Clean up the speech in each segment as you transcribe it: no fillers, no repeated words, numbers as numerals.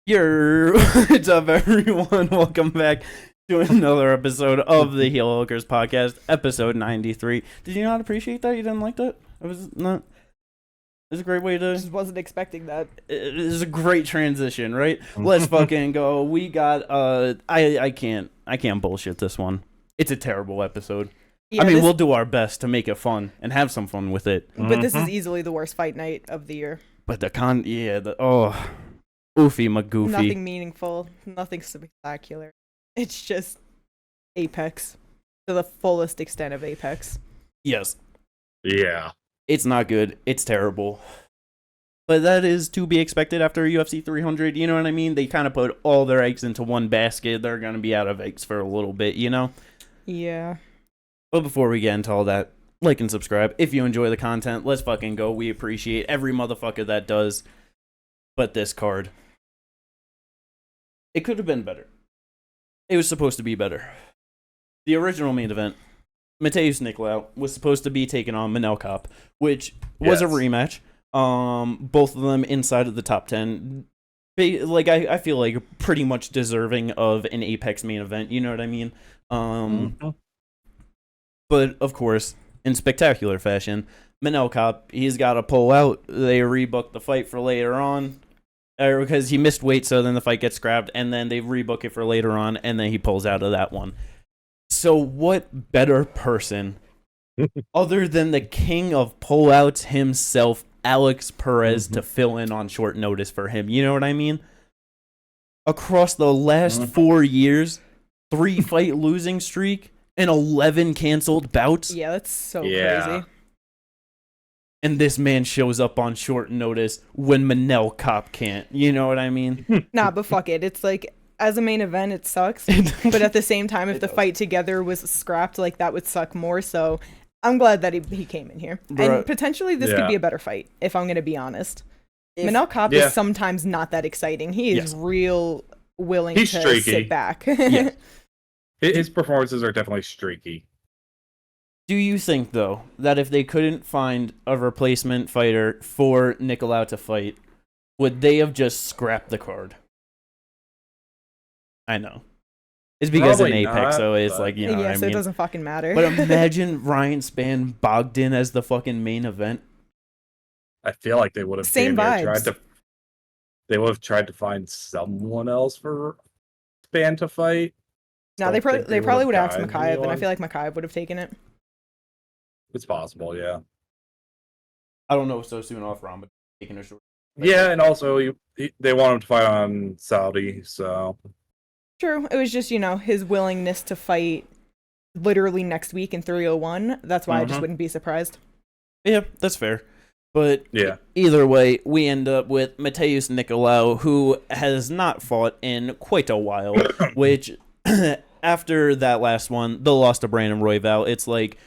What's up, everyone? Welcome back to another episode of the Heel Hookers podcast, episode 93. Did you not appreciate that? You didn't like that? It was not. It was a great way to. Just wasn't expecting that. It is a great transition, right? Let's fucking go. We got. I can't bullshit this one. It's a terrible episode. Yeah, we'll do our best to make it fun and have some fun with it. But this is easily the worst fight night of the year. But Oofy McGoofy. Nothing meaningful, nothing spectacular. It's just Apex to the fullest extent of Apex. Yes. Yeah. It's not good. It's terrible. But that is to be expected after UFC 300. You know what I mean? They kind of put all their eggs into one basket. They're going to be out of eggs for a little bit, you know? Yeah. But before we get into all that, like and subscribe. If you enjoy the content, let's fucking go. We appreciate every motherfucker that does. But this card, it could have been better. It was supposed to be better. The original main event, Matheus Nicolau, was supposed to be taking on Manel Kape, which was a rematch. Both of them inside of the top 10. I feel like pretty much deserving of an Apex main event. You know what I mean? But of course, in spectacular fashion, Manel Kape, he's got to pull out. They rebooked the fight for later on. Because he missed weight, so then the fight gets scrapped, and then they rebook it for later on, and then he pulls out of that one. So what better person, other than the king of pullouts himself, Alex Perez, to fill in on short notice for him? You know what I mean? Across the last 4 years, 3 fight losing streak, and 11 canceled bouts. Yeah, that's so crazy. And this man shows up on short notice when Manel Kape can't. You know what I mean? Nah, but fuck it. It's like, as a main event, it sucks. But at the same time, if the fight together was scrapped, like, that would suck more. So I'm glad that he came in here. And potentially this could be a better fight, if I'm going to be honest. Manel Kape is sometimes not that exciting. He is real willing to sit back. His performances are definitely streaky. Do you think, though, that if they couldn't find a replacement fighter for Nicolau to fight, would they have just scrapped the card? I know. It's because Probably in Apex, not, so it's but... like, you know what I so mean? it doesn't fucking matter. But imagine Ryan Spann Bogdan as the fucking main event. I feel like they would have tried to find someone else for Spann to fight. No, they probably would have asked Makaev, and I feel like Makaev would have taken it. It's possible, yeah. I don't know so soon off round, but taking a short. Yeah, and also they want him to fight on Saudi, so. True. It was just, his willingness to fight literally next week in 301. That's why I just wouldn't be surprised. Yeah, that's fair. But either way, we end up with Matheus Nicolau, who has not fought in quite a while, which after that last one, the loss to Brandon Royval, it's like,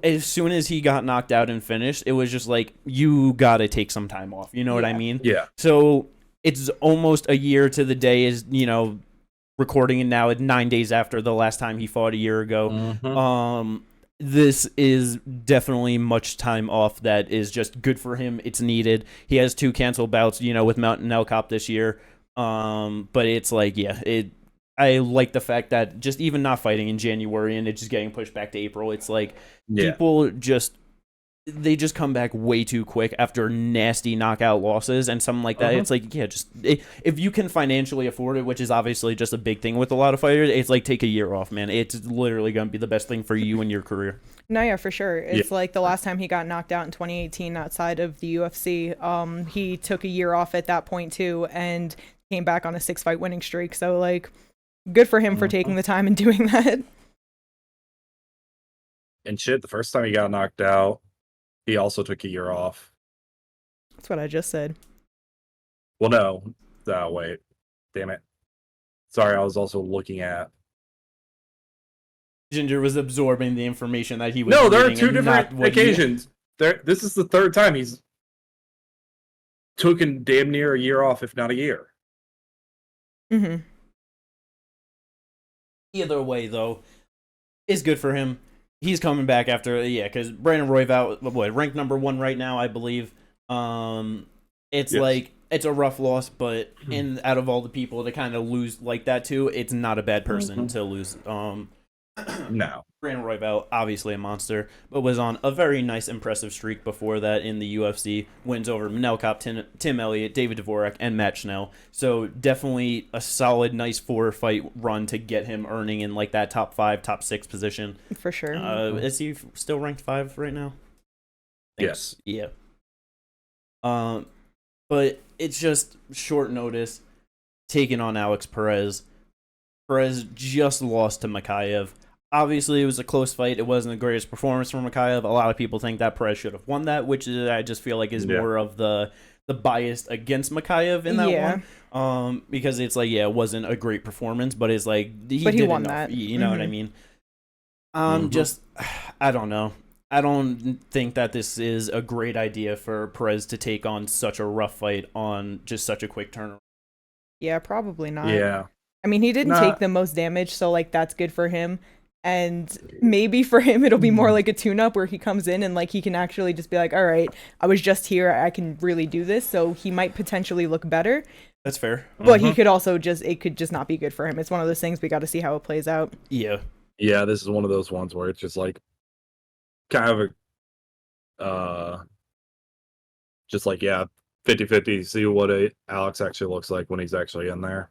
as soon as he got knocked out and finished, it was just like, you gotta take some time off. You know what I mean? Yeah. So it's almost a year to the day is, recording it now at 9 days after the last time he fought a year ago. This is definitely much time off that is just good for him. It's needed. He has 2 canceled bouts, with Manel Kape this year. But it's like, I like the fact that just even not fighting in January and it just getting pushed back to April, it's like people they just come back way too quick after nasty knockout losses and something like that. It's like, if you can financially afford it, which is obviously just a big thing with a lot of fighters, it's like, take a year off, man. It's literally going to be the best thing for you and your career. No, yeah, for sure. It's like the last time he got knocked out in 2018 outside of the UFC, he took a year off at that point too and came back on a 6-fight winning streak. So, like, good for him for taking the time and doing that. And shit, the first time he got knocked out, he also took a year off. That's what I just said. Well, no. Wait. Damn it. Sorry, I was also looking at... Ginger was absorbing the information that he was No, there are reading 2 different occasions. This is the 3rd time he's taken damn near a year off, if not a year. Either way, though, is good for him. He's coming back after, because Brandon Royval, ranked number 1 right now, I believe. It's like, it's a rough loss, but out of all the people to kind of lose like that too, it's not a bad person to lose. No. Brandon Royval, obviously a monster, but was on a very nice, impressive streak before that in the UFC. Wins over Manel Kopp, Tim Elliott, David Dvorak, and Matt Schnell. So definitely a solid, nice 4-fight run to get him earning in like that top 5, top 6 position. For sure. Is he still ranked 5 right now? Yes. Yeah. But it's just short notice taking on Alex Perez. Perez just lost to Makayev. Obviously, it was a close fight. It wasn't the greatest performance from Makayev. A lot of people think that Perez should have won that, which I just feel like is more of the bias against Makayev in that one. Because it's like, it wasn't a great performance, but it's like he won enough, that. You know what I mean? Just, I don't know. I don't think that this is a great idea for Perez to take on such a rough fight on just such a quick turnaround. Yeah, probably not. Yeah. I mean, he didn't take the most damage, so like that's good for him. And maybe for him, it'll be more like a tune-up where he comes in and like he can actually just be like, all right, I was just here. I can really do this. So he might potentially look better. That's fair. But he could also it could just not be good for him. It's one of those things we got to see how it plays out. Yeah. Yeah, this is one of those ones where it's just like kind of a just like 50-50, see what Alex actually looks like when he's actually in there.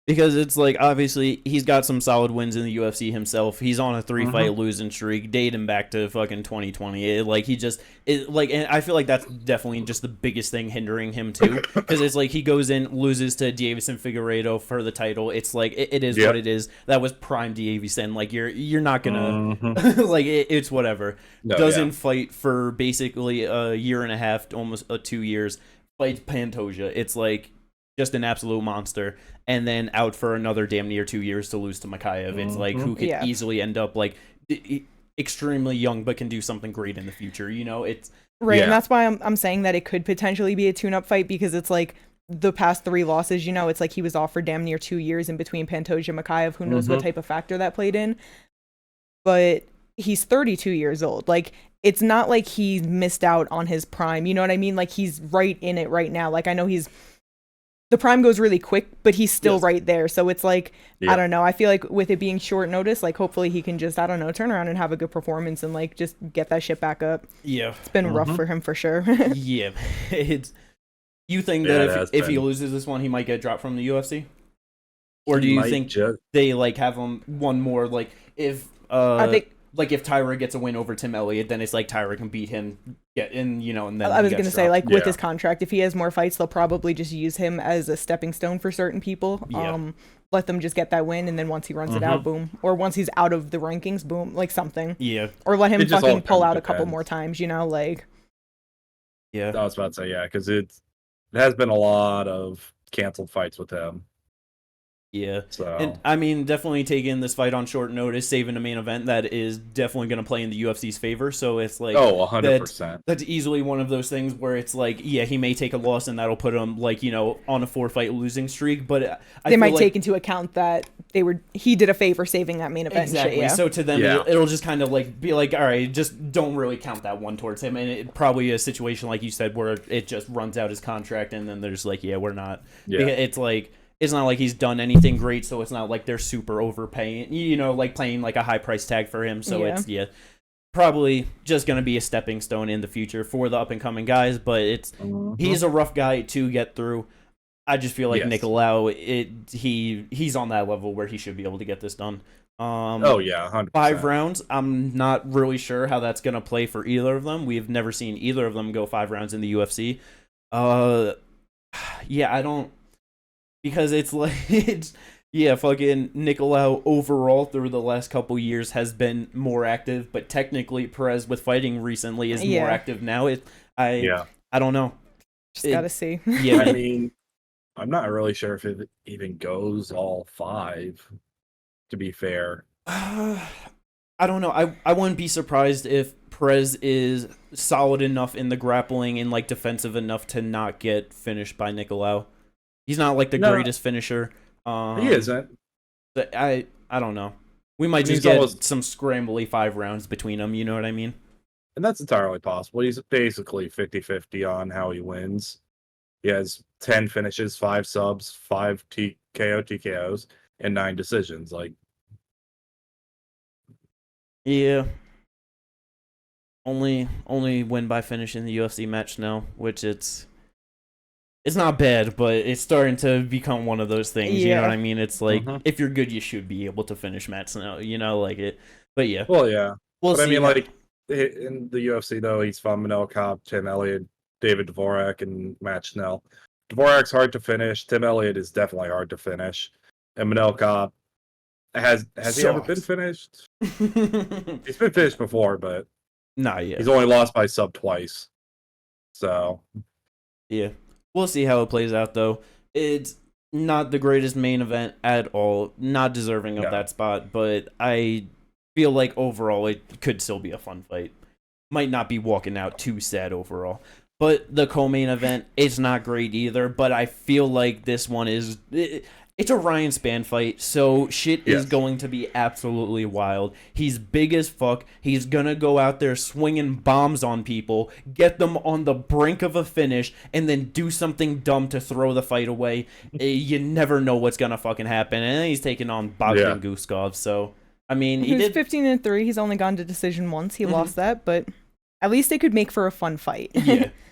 Because it's like, obviously, he's got some solid wins in the UFC himself. He's on a 3-fight losing streak, dating back to fucking 2020. And I feel like that's definitely just the biggest thing hindering him, too. Because it's like, he goes in, loses to Deiveson Figueiredo for the title. It's like, it is what it is. That was prime Deiveson. Like, you're not gonna, like, it's whatever. Doesn't fight for basically a year and a half, almost 2 years. Fights Pantoja. It's like, just an absolute monster, and then out for another damn near 2 years to lose to Makayev. It's like, who could easily end up like extremely young but can do something great in the future, you know? It's right. And that's why I'm saying that it could potentially be a tune-up fight, because it's like the past 3 losses, you know, it's like he was off for damn near 2 years in between Pantoja and Makayev. Who knows what type of factor that played in, but he's 32 years old. Like, it's not like he missed out on his prime, you know what I mean? Like, he's right in it right now. Like, I know the prime goes really quick, but he's still right there. So it's like, I don't know. I feel like with it being short notice, like hopefully he can just, I don't know, turn around and have a good performance and like just get that shit back up. Yeah. It's been rough for him for sure. Yeah. You think that if he loses this one, he might get dropped from the UFC? Or do you think they like have him one more, like if I think like if Tyra gets a win over Tim Elliott, then it's like Tyra can beat him, and then I was gonna say, like, with his contract, if he has more fights, they'll probably just use him as a stepping stone for certain people. Let them just get that win, and then once he runs it out, boom. Or once he's out of the rankings, boom, like something. Yeah. Or let him fucking pull out a couple more times, you know, like. Yeah. I was about to say, because it has been a lot of canceled fights with him. Yeah, and I mean, definitely taking this fight on short notice, saving a main event that is definitely going to play in the UFC's favor. So it's like, 100%. That's easily one of those things where it's like, he may take a loss and that'll put him like, on a 4-fight losing streak. But they might take into account that he did a favor saving that main event. Exactly. Shit, So to them, it'll just kind of like be like, all right, just don't really count that one towards him. And it probably a situation like you said where it just runs out his contract, and then there's like, we're not. Yeah. It's like. It's not like he's done anything great, so it's not like they're super overpaying, like playing like a high price tag for him. So it's probably just going to be a stepping stone in the future for the up and coming guys. But he's a rough guy to get through. I just feel like Nicolau, he's on that level where he should be able to get this done. 100%. 5 rounds. I'm not really sure how that's going to play for either of them. We've never seen either of them go 5 rounds in the UFC. I don't. Because it's like, fucking Nicolau overall through the last couple years has been more active, but technically Perez with fighting recently is more active now. I don't know. Just gotta see. Yeah, I mean, I'm not really sure if it even goes all 5, to be fair. I don't know. I wouldn't be surprised if Perez is solid enough in the grappling and like defensive enough to not get finished by Nicolau. He's not like the greatest finisher. He isn't. I don't know. We might just get some scrambly 5 rounds between them. You know what I mean? And that's entirely possible. He's basically 50-50 on how he wins. He has 10 finishes, 5 subs, 5 TKOs, and 9 decisions. Like, yeah. Only win by finish in the UFC match now, which it's not bad, but it's starting to become one of those things. Yeah. You know what I mean? It's like if you're good, you should be able to finish matches now. You know, like it. But yeah. Well, yeah. We'll but see. I mean, like in the UFC though, he's fought Manel Kape, Tim Elliott, David Dvorak, and Matt Schnell. Dvorak's hard to finish. Tim Elliott is definitely hard to finish. And Manel Kape has he ever been finished? He's been finished before, but not yet. He's only lost by sub twice. So yeah. We'll see how it plays out, though. It's not the greatest main event at all. Not deserving of that spot, but I feel like overall it could still be a fun fight. Might not be walking out too sad overall. But the co-main event is not great either, but I feel like this one is... It's a Ryan Spann fight, so shit is going to be absolutely wild. He's big as fuck. He's going to go out there swinging bombs on people, get them on the brink of a finish, and then do something dumb to throw the fight away. You never know what's going to fucking happen. And then he's taking on Bogdan Guskov, so, I mean... He's 15-3. He's only gone to decision once. He lost that, but at least it could make for a fun fight.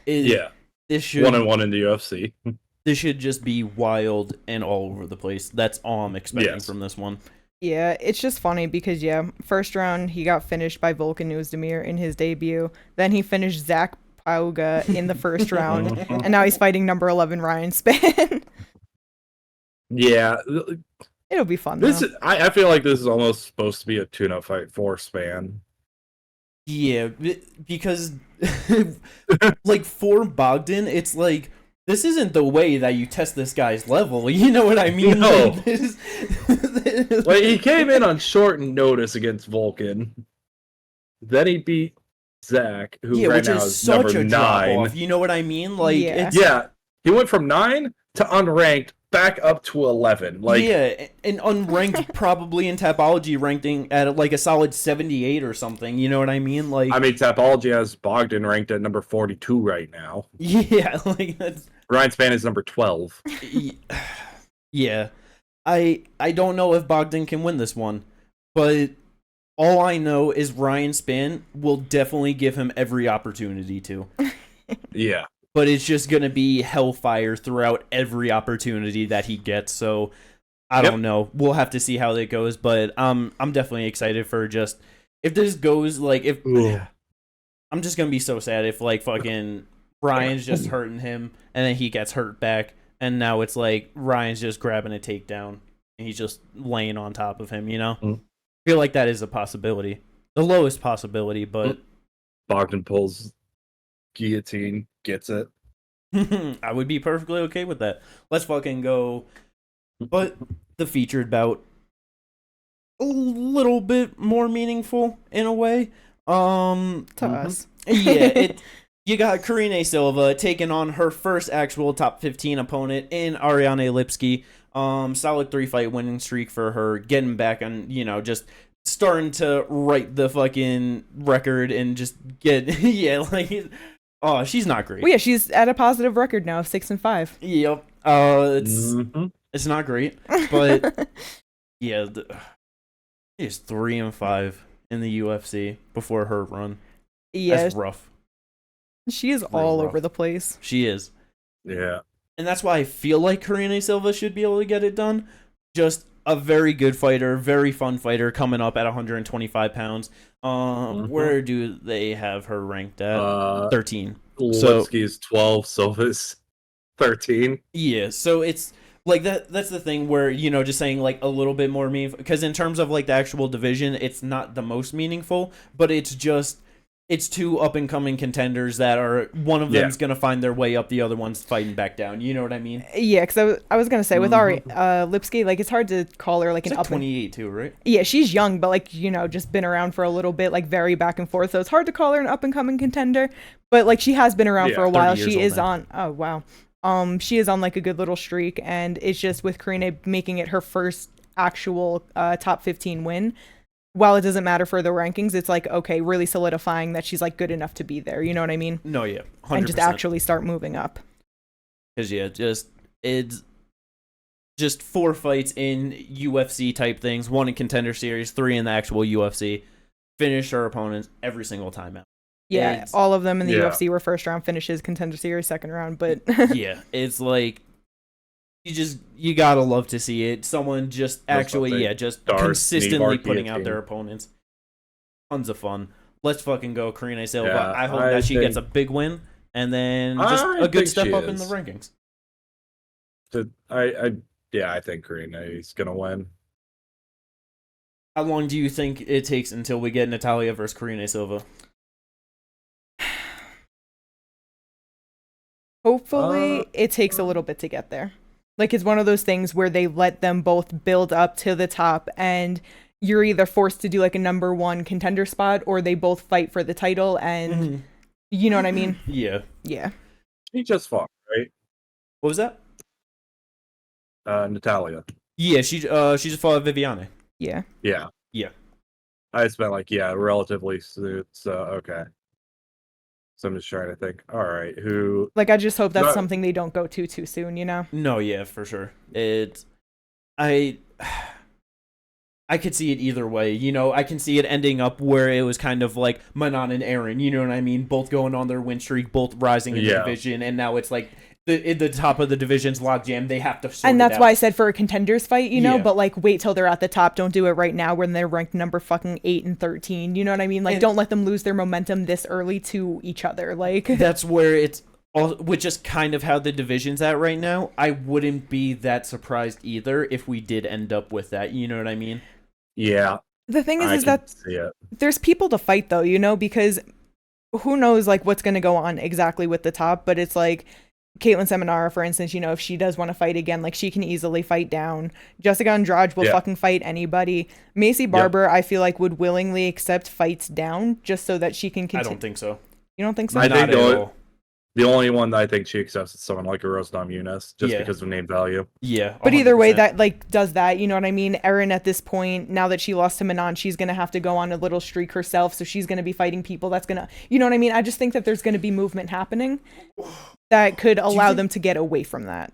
Yeah. This should... 1-1 in the UFC. This should just be wild and all over the place. That's all I'm expecting from this one. Yeah, it's just funny because, first round, he got finished by Volkan Oezdemir in his debut. Then he finished Zach Pauga in the first round. And now he's fighting number 11 Ryan Spann. Yeah. It'll be fun, though. I feel like this is almost supposed to be a tune-up fight for Spann. Yeah, because, like, for Bogdan, it's like... This isn't the way that you test this guy's level. You know what I mean? No. Like, he came in on short notice against Volkan. Then he beat Zach, who right now is number 9. You know what I mean? Like, he went from 9 to unranked back up to 11. Like, yeah, and unranked probably in Tapology ranking at like a solid 78 or something. You know what I mean? Like, I mean, Tapology has Bogdan ranked at number 42 right now. Yeah, like that's... Ryan Spann is number 12. Yeah. I don't know if Bogdan can win this one, but all I know is Ryan Spann will definitely give him every opportunity to. Yeah. But it's just going to be hellfire throughout every opportunity that he gets, so I don't know. We'll have to see how that goes, but I'm definitely excited for just... If this goes, like, if... I'm just going to be so sad if, like, fucking... Ryan's just hurting him, and then he gets hurt back, and now it's like Ryan's just grabbing a takedown, and he's just laying on top of him, you know? I feel like that is a possibility. The lowest possibility, but... Bogdan pulls guillotine, gets it. I would be perfectly okay with that. Let's fucking go. But the featured bout, a little bit more meaningful in a way. To us. Yeah, you got Karine Silva taking on her first actual top 15 opponent in Ariane Lipski. Solid 3-fight winning streak for her, getting back on, just starting to write the fucking record and just get, oh, she's not great. Well, yeah, she's at a positive record now of 6-5. Yep. It's not great, but yeah, she's 3-5 in the UFC before her run. Yeah, that's rough. She is all over the place. She is. Yeah. And that's why I feel like Karine Silva should be able to get it done. Just a very good fighter, very fun fighter coming up at 125 pounds. Where do they have her ranked at? 13. Lipski is 12, Silva's 13. Yeah, so it's like that's the thing where, just saying like a little bit more meaningful. Because in terms of like the actual division, it's not the most meaningful, but it's two up-and-coming contenders that are... One of them's going to find their way up, the other one's fighting back down. You know what I mean? Yeah, because I was going to say, with Lipski, like, it's hard to call her, like, she's an like 28, too, right? Yeah, she's young, but, like, just been around for a little bit, like, very back and forth. So it's hard to call her an up-and-coming contender. But, like, she has been around for a while. She is on... Oh, wow. She is on, like, a good little streak, and it's just with Karine making it her first actual top 15 win. While it doesn't matter for the rankings, it's like, okay, really solidifying that she's like good enough to be there. You know what I mean? No, yeah. 100%. And just actually start moving up. Because it's just 4 fights in UFC type things, 1 in Contender Series, 3 in the actual UFC. Finish her opponents every single time out. Yeah, all of them in the UFC were first round finishes, Contender Series second round, but yeah, it's like you gotta love to see it. Someone just consistently putting out their opponents. Tons of fun. Let's fucking go, Karine Silva. Yeah, I hope that she gets a big win and then just a good step up in the rankings. I think Karine is gonna win. How long do you think it takes until we get Natalia versus Karine Silva? Hopefully, it takes a little bit to get there. Like, it's one of those things where they let them both build up to the top, and you're either forced to do, like, a number 1 contender spot, or they both fight for the title, and you know what I mean? Yeah. Yeah. She just fought, right? What was that? Natalia. Yeah, she just fought Viviane. Yeah. Yeah. Yeah. I spent relatively soon, so okay. So I'm just trying to think. All right, who? Like, I just hope that's something they don't go too soon, you know? No, yeah, for sure. I could see it either way. You know, I can see it ending up where it was kind of like Manon and Aaron. You know what I mean? Both going on their win streak, both rising in the division, and now it's like the top of the division's logjam. They have to sort and that's it out. why I said for a contenders fight, you know, but like wait till they're at the top. Don't do it right now when they're ranked number fucking 8 and 13. You know what I mean? Like, don't let them lose their momentum this early to each other. Like, that's where it's all, which is kind of how the division's at right now. I wouldn't be that surprised either if we did end up with that. You know what I mean? Yeah. The thing is that there's people to fight though, you know, because who knows like what's going to go on exactly with the top, but it's like Caitlin Seminara, for instance, you know, if she does want to fight again, like she can easily fight down. Jessica Andrade will fucking fight anybody. Macy Barber, I feel like would willingly accept fights down just so that she can continue. I don't think so. You don't think so? I think the only one that I think she accepts is someone like a Rose Namajunas, just because of name value. Yeah. 100%. But either way, that like does that, you know what I mean? Erin at this point, now that she lost to Manon, she's gonna have to go on a little streak herself, so she's gonna be fighting people that's gonna, you know what I mean? I just think that there's gonna be movement happening that could allow them to get away from that.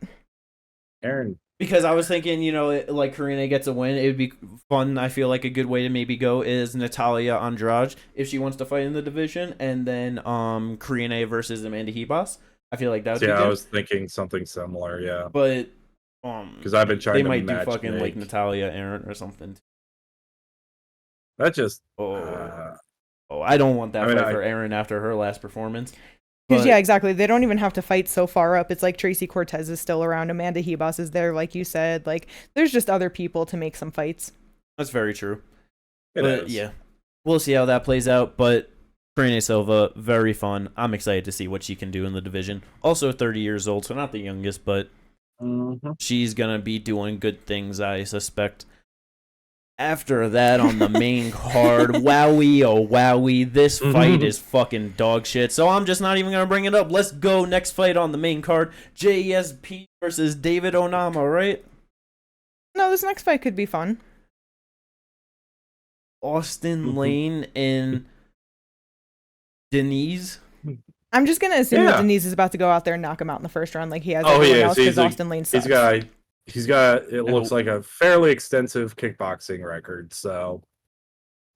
Erin. Because I was thinking, you know, like Karine gets a win, it would be fun. I feel like a good way to maybe go is Natalia Andrade if she wants to fight in the division, and then Karine versus Amanda Ribas. I feel like that would be good. I was thinking something similar, yeah. But because I've been trying they to might do fucking like Natalia Aaron or something. That just I don't want that fight for Aaron after her last performance. Because yeah, exactly. They don't even have to fight so far up. It's like Tracy Cortez is still around. Amanda Ribas is there, like you said. Like, there's just other people to make some fights. That's very true. But yeah, we'll see how that plays out. But Karine Silva, very fun. I'm excited to see what she can do in the division. Also 30 years old, so not the youngest, but she's going to be doing good things, I suspect. After that, on the main card, wowie, oh wowie, this fight is fucking dog shit. So I'm just not even going to bring it up. Let's go. Next fight on the main card, JSP versus David Onama, right? No, this next fight could be fun. Austin Lane and Denise. I'm just going to assume that Denise is about to go out there and knock him out in the first round like he has everyone else because Austin Lane sucks. He's got, it looks like a fairly extensive kickboxing record. So,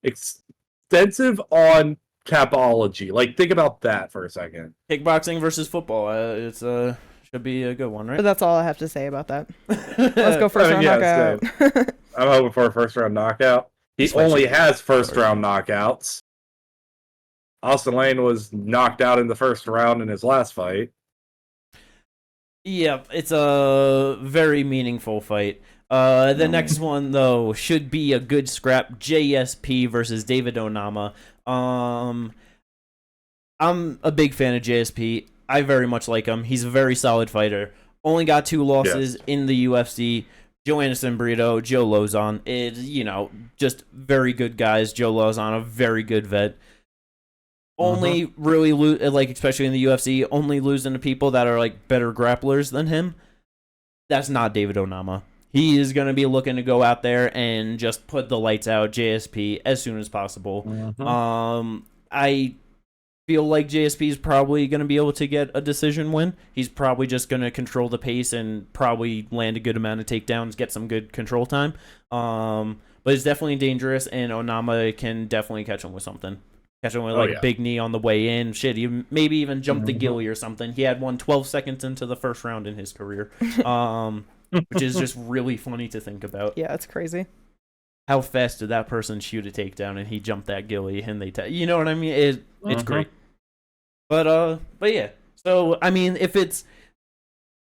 extensive on Capology. Like, think about that for a second. Kickboxing versus football. It's should be a good one, right? But that's all I have to say about that. Let's go first round knockout. I'm hoping for a first round knockout. He only has first round knockouts. Austin Lane was knocked out in the first round in his last fight. Yeah, it's a very meaningful fight. The next one, though, should be a good scrap. JSP versus David Onama. I'm a big fan of JSP. I very much like him. He's a very solid fighter. Only got 2 losses in the UFC. Joe Anderson Brito, Joe Lozon. It's, you know, just very good guys. Joe Lozon, a very good vet. Only really like, especially in the UFC, only losing to people that are like better grapplers than him. That's not David Onama. He is going to be looking to go out there and just put the lights out JSP as soon as possible. I feel like JSP is probably going to be able to get a decision win. He's probably just going to control the pace and probably land a good amount of takedowns, get some good control time. But it's definitely dangerous, and Onama can definitely catch him with something. Catch him with a big knee on the way in. Shit, maybe even jump the gilly or something. He had one 12 seconds into the first round in his career, which is just really funny to think about. Yeah, it's crazy. How fast did that person shoot a takedown and he jumped that gilly and you know what I mean? It's great. But yeah. So I mean, if it's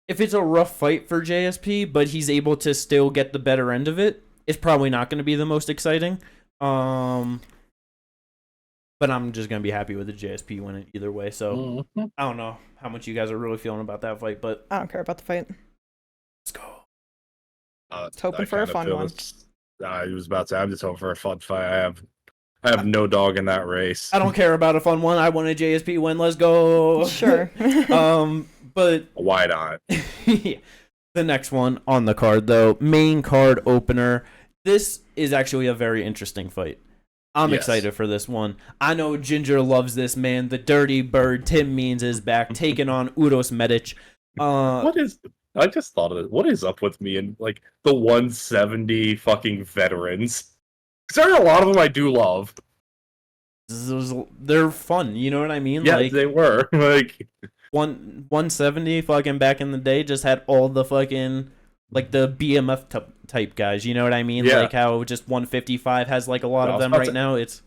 a rough fight for JSP, but he's able to still get the better end of it, it's probably not going to be the most exciting. But I'm just going to be happy with the JSP winning either way. So I don't know how much you guys are really feeling about that fight, but I don't care about the fight. Let's go. Just hoping for a fun one. I was about to say, I'm just hoping for a fun fight. I have no dog in that race. I don't care about a fun one. I want a JSP win. Let's go. Sure. But why not? Yeah. The next one on the card, though, main card opener. This is actually a very interesting fight. I'm excited for this one. I know Ginger loves this man. The Dirty Bird, Tim Means, is back, taking on Uros Medic. I just thought of it. What is up with me and like the 170 fucking veterans? Because there are a lot of them I do love. They're fun, you know what I mean? Yeah, like, they were. Like 170 fucking back in the day just had all the fucking like the BMF type guys, you know what I mean? Yeah. Like how just 155 has like a lot of them right now. It's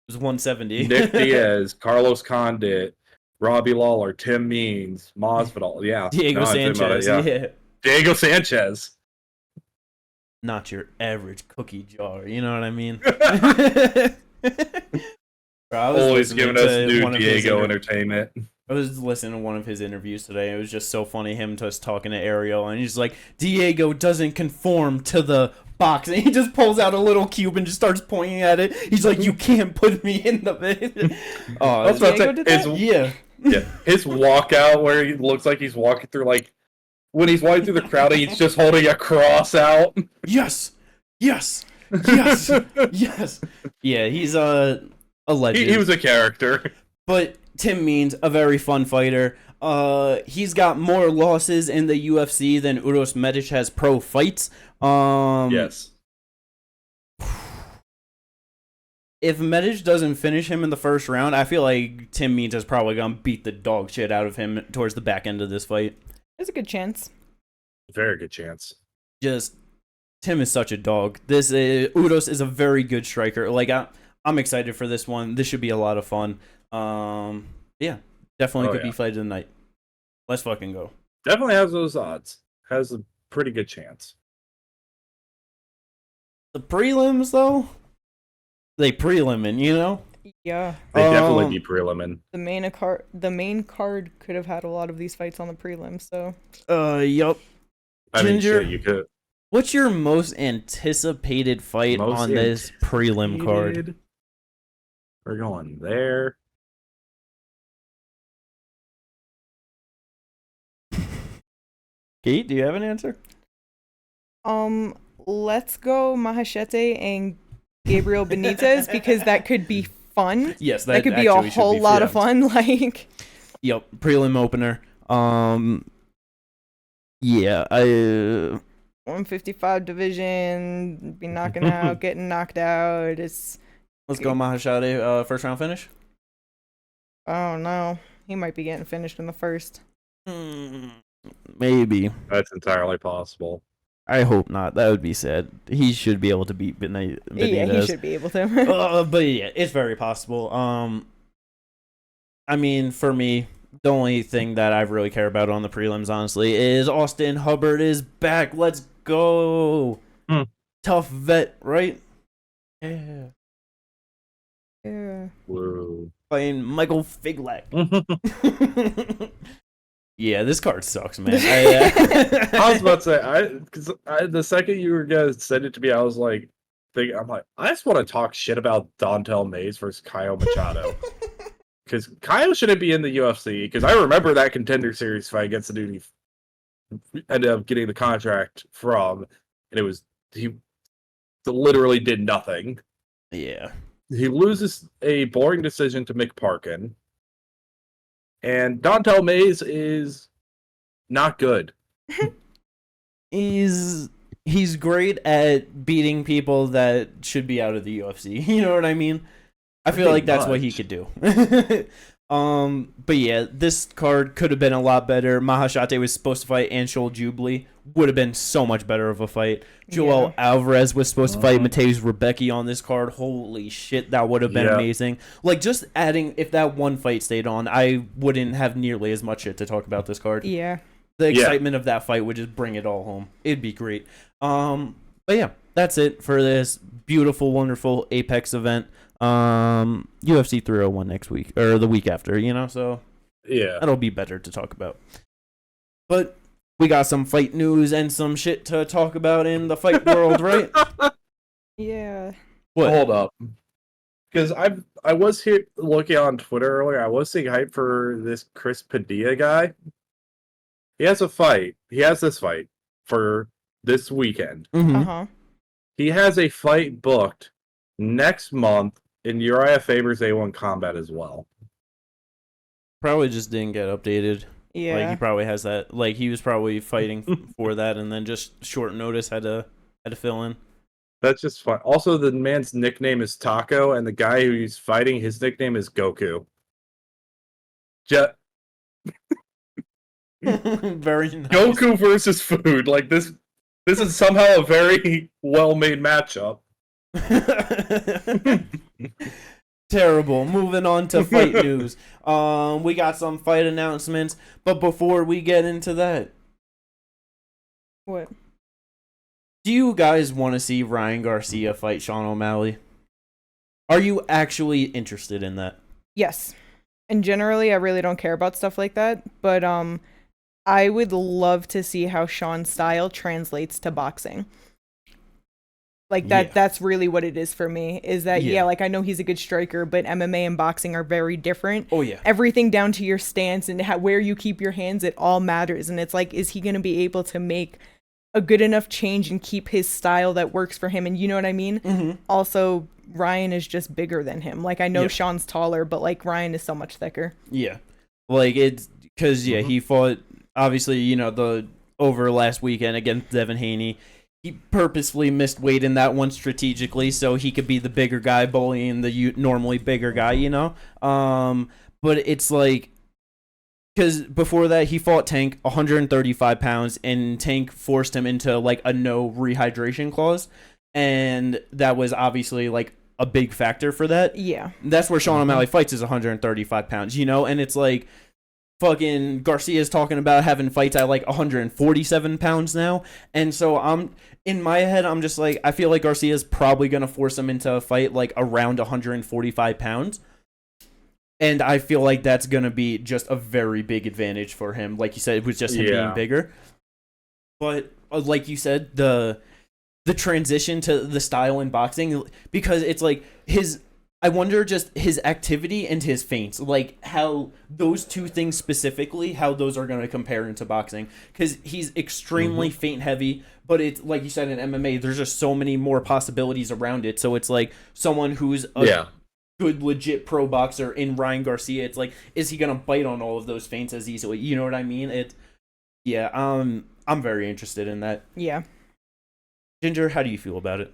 170. Nick Diaz, Carlos Condit, Robbie Lawler, Tim Means, Masvidal, Diego Sanchez, yeah. Diego Sanchez. Not your average cookie jar, you know what I mean? Bro, always giving us new Diego entertainment. I was listening to one of his interviews today. It was just so funny, him just talking to Ariel, and he's like, Diego doesn't conform to the box, and he just pulls out a little cube and just starts pointing at it. He's like, you can't put me in the bit. Oh, Diego did that? Yeah. His walkout where he looks like he's walking through, like, when he's walking through the crowd, he's just holding a cross out. Yes. Yeah, he's a legend. He was a character. But Tim Means, a very fun fighter. He's got more losses in the UFC than Uros Medic has pro fights. Yes. If Medic doesn't finish him in the first round, I feel like Tim Means is probably going to beat the dog shit out of him towards the back end of this fight. There's a good chance. Very good chance. Just, Tim is such a dog. Uros is a very good striker. Like, I'm excited for this one. This should be a lot of fun. Yeah, definitely could be fight of the night. Let's fucking go. Definitely has those odds. Has a pretty good chance. The prelims, though, they preliming, you know? Yeah. They definitely be preliming. The main card could have had a lot of these fights on the prelims, so. Yup. I mean, shit, you could. What's your most anticipated fight on this prelim card? We're going there. Kate, do you have an answer? Let's go Mahashete and Gabriel Benitez because that could be fun. Yes, that could be a whole lot of fun. Like, yep, prelim opener. Yeah, 155 division, be knocking out, getting knocked out. Let's go Mahashete, first round finish. Oh no, he might be getting finished in the first. Maybe. That's entirely possible. I hope not. That would be sad. He should be able to beat Benitez. Yeah, he should be able to. But yeah, it's very possible. I mean, for me, the only thing that I really care about on the prelims, honestly, is Austin Hubbard is back. Let's go. Tough vet, right? Yeah. Yeah. Whoa. Playing Michael Figlak. Yeah, this card sucks, man. I was about to say, because the second you were gonna send it to me, I was like, I'm like, I just want to talk shit about Dontel Mays versus Caio Machado. Because Caio shouldn't be in the UFC. Because I remember that Contender Series fight against the dude he ended up getting the contract from, and he literally did nothing. Yeah. He loses a boring decision to Mick Parkin. And Dontel Mays is not good. He's great at beating people that should be out of the UFC. You know what I mean? I feel like that's what he could do. But yeah, this card could have been a lot better. Mahashate was supposed to fight Anshul Jubilee. Would have been so much better of a fight. Joel Alvarez was supposed to fight Mateusz Rebecki on this card. Holy shit, that would have been amazing. Like, just adding, if that one fight stayed on, I wouldn't have nearly as much shit to talk about this card. Yeah. The excitement of that fight would just bring it all home. It'd be great. But yeah, that's it for this beautiful, wonderful Apex event. UFC 301 next week, or the week after, you know, so yeah, that'll be better to talk about. But we got some fight news and some shit to talk about in the fight world, right? Yeah. What? Hold up, because I was here looking on Twitter earlier. I was seeing hype for this Chris Padilla guy. He has a fight. He has this fight for this weekend. Mm-hmm. He has a fight booked next month in Uriah Faber's A1 Combat as well. Probably just didn't get updated. Yeah. Like, he probably has that. Like, he was probably fighting for that, and then just short notice had to fill in. That's just fun. Also, the man's nickname is Taco, and the guy who he's fighting, his nickname is Goku. Very nice. Goku versus food. Like, this is somehow a very well-made matchup. Terrible. Moving on to fight news. We got some fight announcements, but before we get into that, what? Do you guys want to see Ryan Garcia fight Sean O'Malley? Are you actually interested in that? Yes. And generally, I really don't care about stuff like that, but I would love to see how Sean's style translates to boxing. Like, that's really what it is for me, is that, like, I know he's a good striker, but MMA and boxing are very different. Oh, yeah. Everything down to your stance and where you keep your hands, it all matters. And it's like, is he going to be able to make a good enough change and keep his style that works for him? And you know what I mean? Mm-hmm. Also, Ryan is just bigger than him. Like, I know Sean's taller, but, like, Ryan is so much thicker. Yeah. Like, it's because, he fought, obviously, you know, over last weekend against Devin Haney. He purposefully missed weight in that one strategically so he could be the bigger guy bullying the normally bigger guy, you know? But it's like, because before that, he fought Tank 135 pounds, and Tank forced him into, like, a no rehydration clause. And that was obviously, like, a big factor for that. Yeah. That's where Sean O'Malley fights, is 135 pounds, you know? And it's like, fucking Garcia's talking about having fights at, like, 147 pounds now. And so in my head, I'm just like, I feel like Garcia's probably going to force him into a fight, like, around 145 pounds. And I feel like that's going to be just a very big advantage for him. Like you said, it was just him being bigger. But like you said, the transition to the style in boxing, because it's like I wonder just his activity and his feints, like how those two things specifically, how those are going to compare into boxing. Because he's extremely feint heavy, but it's like you said in MMA, there's just so many more possibilities around it. So it's like someone who's a good, legit pro boxer in Ryan Garcia, it's like, is he going to bite on all of those feints as easily? You know what I mean? I'm very interested in that. Yeah. Ginger, how do you feel about it?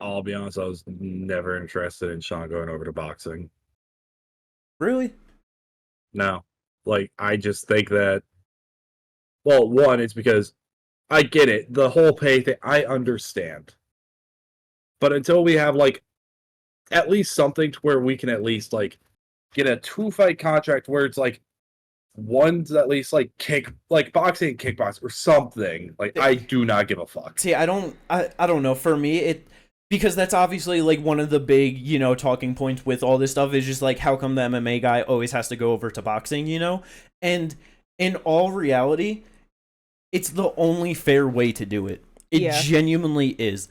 I'll be honest, I was never interested in Sean going over to boxing. Really? No. Like, I just think that, well, one, it's because I get it. The whole pay thing, I understand. But until we have, like, at least something to where we can at least, like, get a 2-fight contract where it's, like, one's at least, like, boxing and kickboxing or something. Like, I do not give a fuck. See, I don't know. For me, because that's obviously, like, one of the big, you know, talking points with all this stuff is just, like, how come the MMA guy always has to go over to boxing, you know? And in all reality, it's the only fair way to do it. It genuinely is.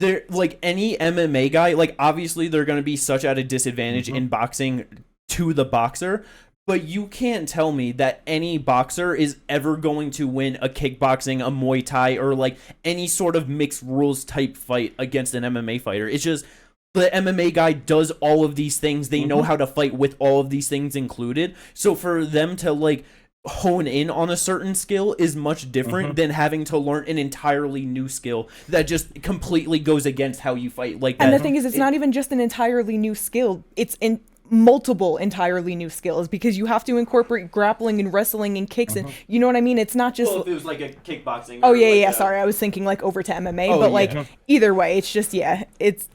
There, like, any MMA guy, like, obviously they're going to be such at a disadvantage in boxing to the boxer, but you can't tell me that any boxer is ever going to win a kickboxing, a Muay Thai, or, like, any sort of mixed rules type fight against an MMA fighter. It's just, the MMA guy does all of these things. They know how to fight with all of these things included. So for them to like hone in on a certain skill is much different than having to learn an entirely new skill that just completely goes against how you fight. Like that. And the thing is, it's not even just an entirely new skill. It's in multiple entirely new skills, because you have to incorporate grappling and wrestling and kicks and you know what I mean. It's not just if it was like a kickboxing. Oh yeah, sorry, I was thinking like over to MMA, but like either way, it's just it's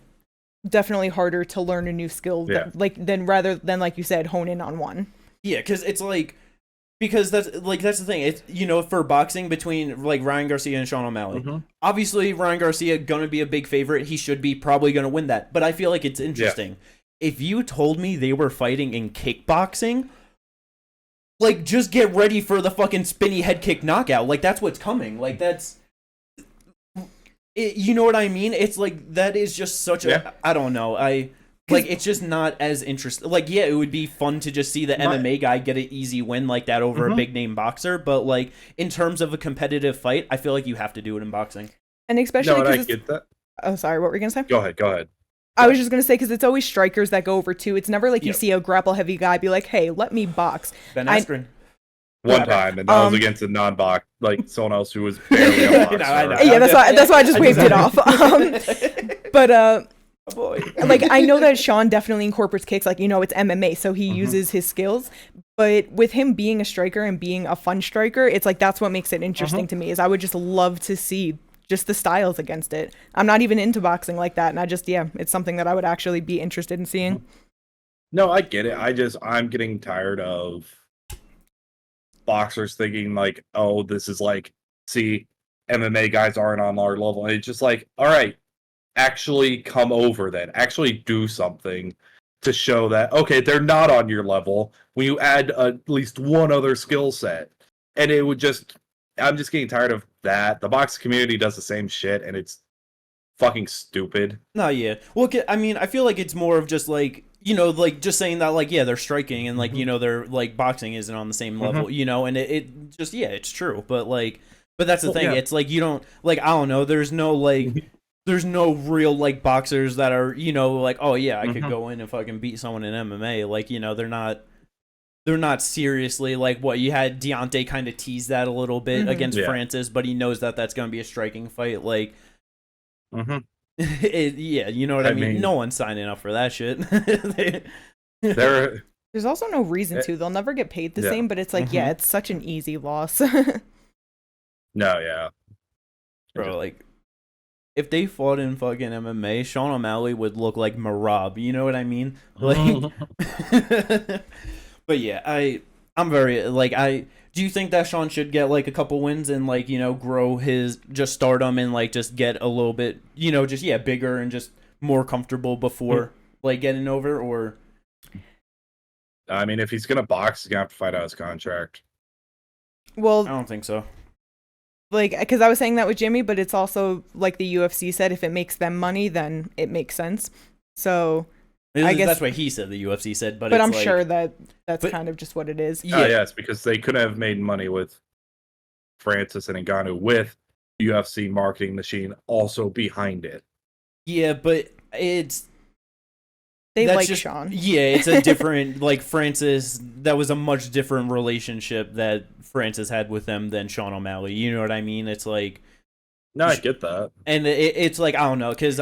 definitely harder to learn a new skill rather than like you said, hone in on one. Yeah, because it's like that's the thing. It's for boxing between like Ryan Garcia and Sean O'Malley. Obviously, Ryan Garcia gonna be a big favorite. He should be probably gonna win that. But I feel like it's interesting. Yeah. If you told me they were fighting in kickboxing, like, just get ready for the fucking spinny head kick knockout. Like, that's what's coming. Like, that's... you know what I mean? It's like, that is just such a... I don't know. It's just not as interesting. Like, yeah, it would be fun to just see the MMA guy get an easy win like that over a big-name boxer. But, like, in terms of a competitive fight, I feel like you have to do it in boxing. And especially I get that. Oh, sorry. What were you going to say? Go ahead. I was just going to say, because it's always strikers that go over too. It's never like you see a grapple-heavy guy be like, hey, let me box. Ben Askren. One time, and that was against a non-box, like someone else who was barely a boxer. Yeah, that's why I just waved it off. But like, I know that Sean definitely incorporates kicks. Like, it's MMA, so he uses his skills. But with him being a striker and being a fun striker, it's like that's what makes it interesting to me. Is I would just love to see just the styles against it. I'm not even into boxing like that, and I just it's something that I would actually be interested in seeing. No, I get it. I'm getting tired of boxers thinking like, oh, this is like, see, MMA guys aren't on our level. And it's just like, all right, actually come over then. Actually do something to show that, okay, they're not on your level when you add at least one other skill set. And it would just... I'm just getting tired of that. The box community does the same shit, and it's fucking stupid. No, yeah. Well, I mean, I feel like it's more of just like, like just saying that, like, yeah, they're striking, and like, they're like boxing isn't on the same level, and it just, it's true. But that's the thing. Yeah. It's like, you don't, like, I don't know. There's no like, there's no real like boxers that are, like, oh yeah, I could go in and fucking beat someone in MMA. Like, they're not seriously like what you had Deontay kind of tease that a little bit against Francis, but he knows that that's going to be a striking fight. Like, you know what I mean? No one's signing up for that shit. There's also no reason to. They'll never get paid the same, but it's like, it's such an easy loss. Bro, like, if they fought in fucking MMA, Sean O'Malley would look like Marab. You know what I mean? Like... But yeah, I'm very like do you think that Sean should get like a couple wins and like, grow his just stardom and like just get a little bit, just bigger and just more comfortable before like getting over? Or I mean, if he's gonna box, he's gonna have to fight out his contract. Well, I don't think so. Like, because I was saying that with Jimmy, but it's also like the UFC said, if it makes them money, then it makes sense. So I guess that's what he said. The UFC said, but I'm sure that's kind of just what it is. Yeah, yes, because they couldn't have made money with Francis and Ngannou with UFC marketing machine also behind it. Yeah, but they like Sean. Yeah, it's a different like Francis. That was a much different relationship that Francis had with them than Sean O'Malley. You know what I mean? It's like, no, I get that, and it's like, I don't know, because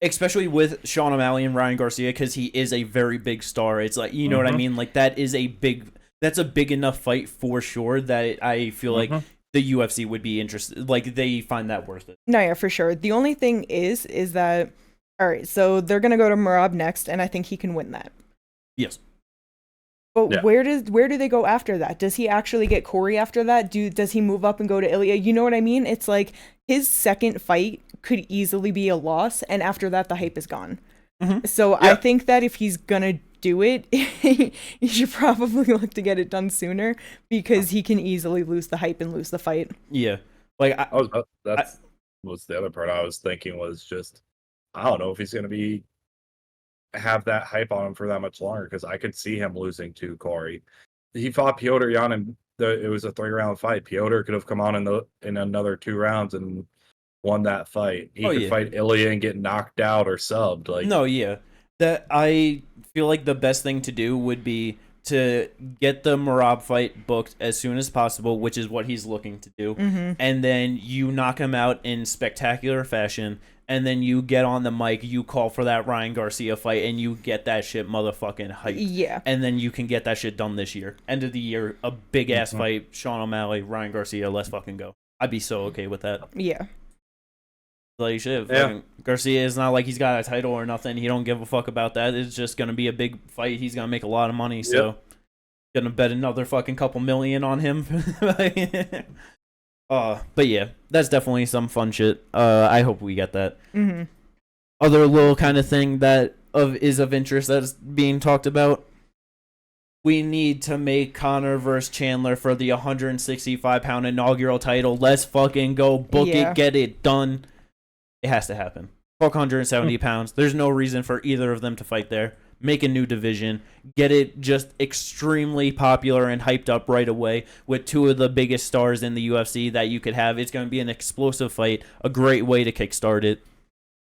especially with Sean O'Malley and Ryan Garcia, because he is a very big star. It's like, you know what I mean? Like, that's a big enough fight for sure that I feel like the UFC would be interested. Like, they find that worth it. No, yeah, for sure. The only thing is that, all right, so they're going to go to Merab next, and I think he can win that. Yes. But where do they go after that? Does he actually get Corey after that? Does he move up and go to Ilya? You know what I mean? It's like his second fight could easily be a loss, and after that, the hype is gone. So I think that if he's gonna do it, he should probably look to get it done sooner, because he can easily lose the hype and lose the fight. Yeah, like that's what's the other part I was thinking was just, I don't know if he's gonna have that hype on him for that much longer, because I could see him losing to Corey. He fought Piotr Jan, and it was a 3-round fight. Piotr could have come on in another 2 rounds and won that fight. He could fight Ilya and get knocked out or subbed. Like, no, yeah. That I feel like the best thing to do would be to get the Merab fight booked as soon as possible, which is what he's looking to do. And then you knock him out in spectacular fashion, and then you get on the mic, you call for that Ryan Garcia fight, and you get that shit motherfucking hyped. Yeah. And then you can get that shit done this year. End of the year, a big-ass fight, Sean O'Malley, Ryan Garcia, let's fucking go. I'd be so okay with that. Yeah. Like, shit, Garcia is not like he's got a title or nothing. He don't give a fuck about that. It's just going to be a big fight. He's going to make a lot of money, so going to bet another fucking couple million on him. But yeah, that's definitely some fun shit. I hope we get that. Other little kind of thing that is of interest that's being talked about. We need to make Conor versus Chandler for the 165-pound inaugural title. Let's fucking go. Book it. Get it done. It has to happen. Fuck 170 pounds. There's no reason for either of them to fight there. Make a new division. Get it just extremely popular and hyped up right away with two of the biggest stars in the UFC that you could have. It's going to be an explosive fight. A great way to kickstart it.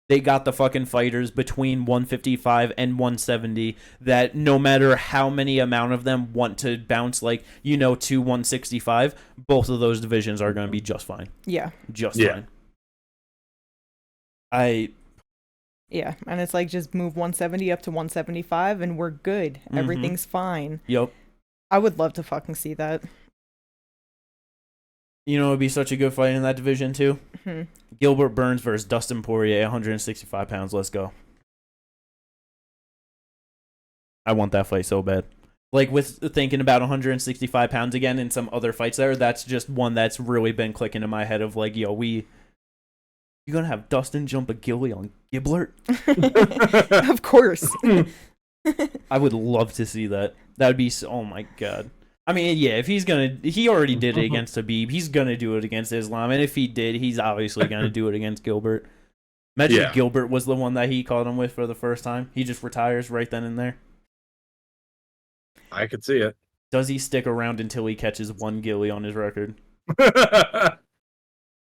They got the fucking fighters between 155 and 170 that no matter how many amount of them want to bounce to 165, both of those divisions are going to be just fine. Yeah. Just fine. Yeah, and it's like just move 170 up to 175 and we're good. Everything's fine. Yep. I would love to fucking see that. You know, it'd be such a good fight in that division too. Gilbert Burns versus Dustin Poirier, 165 pounds. Let's go. I want that fight so bad. Like, with thinking about 165 pounds again in some other fights there, that's just one that's really been clicking in my head of like, yo, you gonna have Dustin jump a gilly on Giblert? Of course. I would love to see that. That would be oh my god. I mean, yeah, if he already did it against Habib, he's gonna do it against Islam, and if he did, he's obviously gonna do it against Gilbert. Imagine Gilbert was the one that he caught him with for the first time. He just retires right then and there. I could see it. Does he stick around until he catches one gilly on his record?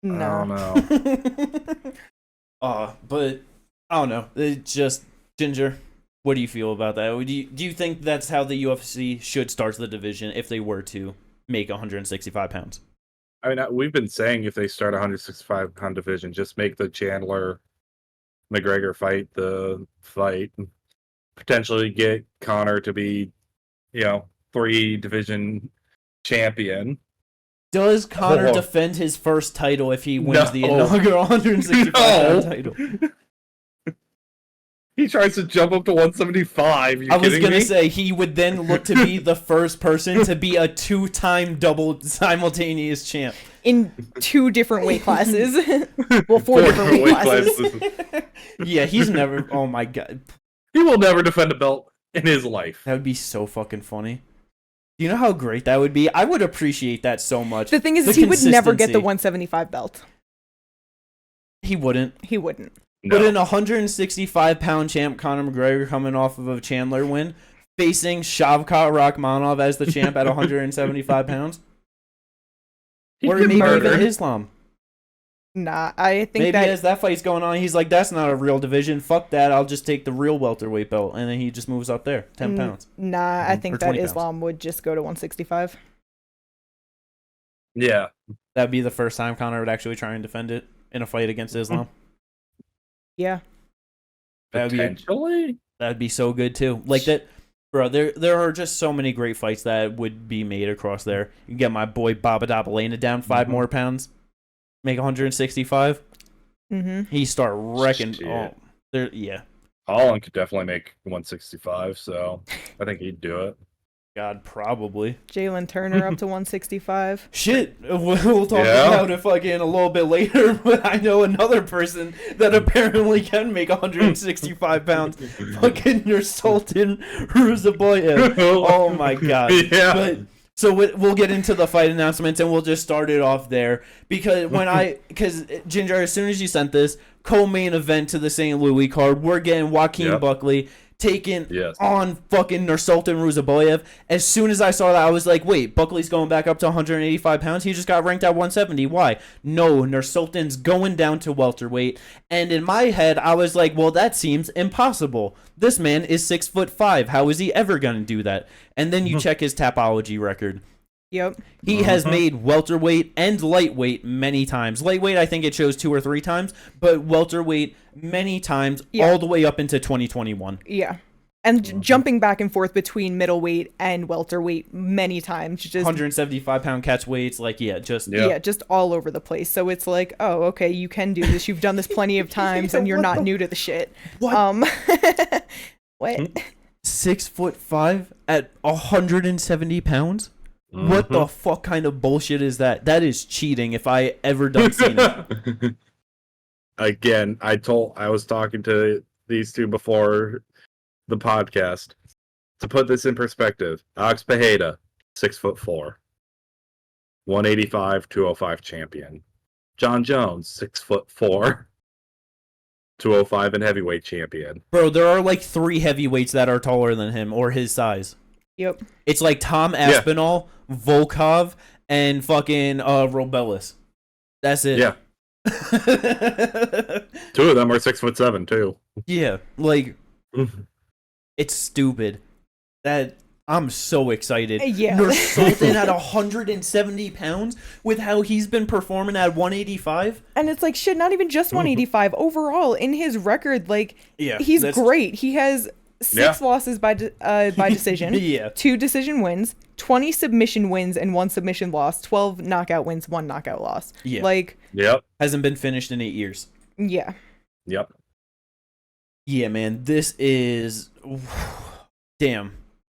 No. But I don't know. It's just Ginger. What do you feel about that? Do you think that's how the UFC should start the division if they were to make 165 pounds? I mean, we've been saying if they start a 165-pound division, just make the Chandler McGregor fight the fight. Potentially get Conor to be, 3-division champion. Does Conor defend his first title if he wins the inaugural 165-pound title? He tries to jump up to 175. I was going to say, he would then look to be the first person to be a 2-time double simultaneous champ. In 2 different weight classes. Well, 4 different weight classes. Yeah, he's never... Oh my god. He will never defend a belt in his life. That would be so fucking funny. Do you know how great that would be? I would appreciate that so much. The thing is he would never get the 175 belt. He wouldn't. No. But an 165-pound champ, Conor McGregor, coming off of a Chandler win, facing Shavkat Rakhmonov as the champ at 175 pounds? Or maybe even Islam. Nah, I think maybe as that fight's going on, he's like, that's not a real division. Fuck that. I'll just take the real welterweight belt. And then he just moves up there, 10 pounds. Nah, I think that Islam would just go to 165. Yeah. That'd be the first time Conor would actually try and defend it in a fight against Islam. Yeah. Potentially. That'd be so good, too. Like that... Bro, there are just so many great fights that would be made across there. You can get my boy Babadopalena down 5 more pounds. Make 165. He start wrecking. Holland could definitely make 165, so I think he'd do it. God, probably. Jalen Turner up to 165. Shit, we'll talk about it fucking a little bit later, but I know another person that apparently can make 165 pounds. Fucking your Sultan Ruzaboyev. Oh my god. Yeah. But, so we'll get into the fight announcements and we'll just start it off there. Because Ginger, as soon as you sent this, co-main event to the St. Louis card, we're getting Joaquin Buckley taking on fucking Nursultan Ruzaboyev. As soon as I saw that, I was like, wait, Buckley's going back up to 185 pounds? He just got ranked at 170. Why? No, Nursultan's going down to welterweight. And in my head, I was like, well, that seems impossible. This man is 6'5". How is he ever going to do that? And then you check his Tapology record. Yep. He has made welterweight and lightweight many times. Lightweight, I think it shows 2 or 3 times, but welterweight many times, all the way up into 2021. Yeah. And jumping back and forth between middleweight and welterweight many times. Just 175-pound catch weights, just all over the place. So it's like, oh, okay, you can do this. You've done this plenty of times, and you're not new to the shit. What? What? 6'5" at 170 pounds? What the fuck kind of bullshit is that? That is cheating if I ever done seen it. Again, I was talking to these two before the podcast. To put this in perspective, Alex Pereira, 6'4", 185, 205 champion. John Jones, 6'4", 205 and heavyweight champion. Bro, there are like 3 heavyweights that are taller than him or his size. Yep. It's like Tom Aspinall, Volkov, and fucking Robellis. That's it. Yeah. 2 of them are 6'7" too. Yeah, like it's stupid. That I'm so excited. Yeah. Nursultan at 170 pounds with how he's been performing at 185. And it's like shit, not even just 185. Overall, in his record, like he's great. He has 6 losses by decision, 2 decision wins, 20 submission wins, and 1 submission loss, 12 knockout wins, 1 knockout loss. Yeah. Like, hasn't been finished in 8 years. Yeah. Yep. Yeah, man, this is... Damn.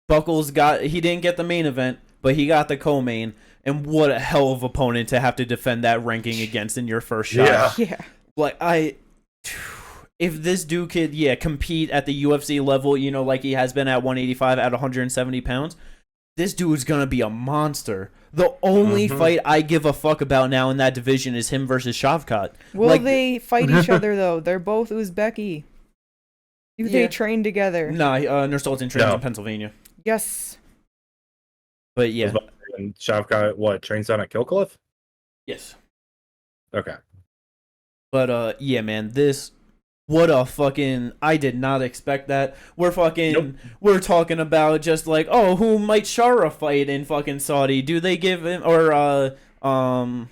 Buckles he didn't get the main event, but he got the co-main, and what a hell of opponent to have to defend that ranking against in your first shot. Yeah. Like, if this dude could, compete at the UFC level, like he has been at 185 at 170 pounds, this dude's gonna be a monster. The only fight I give a fuck about now in that division is him versus Shavkat. Will they fight each other, though? They're both Uzbeki. Do they train together? No, Nursultan trains in Pennsylvania. Yes. But yeah. And Shavkat, trains down at Killcliff? Yes. Okay. But, yeah, man, what a fucking... I did not expect that. We're talking about just like, oh, who might Shara fight in fucking Saudi? Do they give him... Or, That's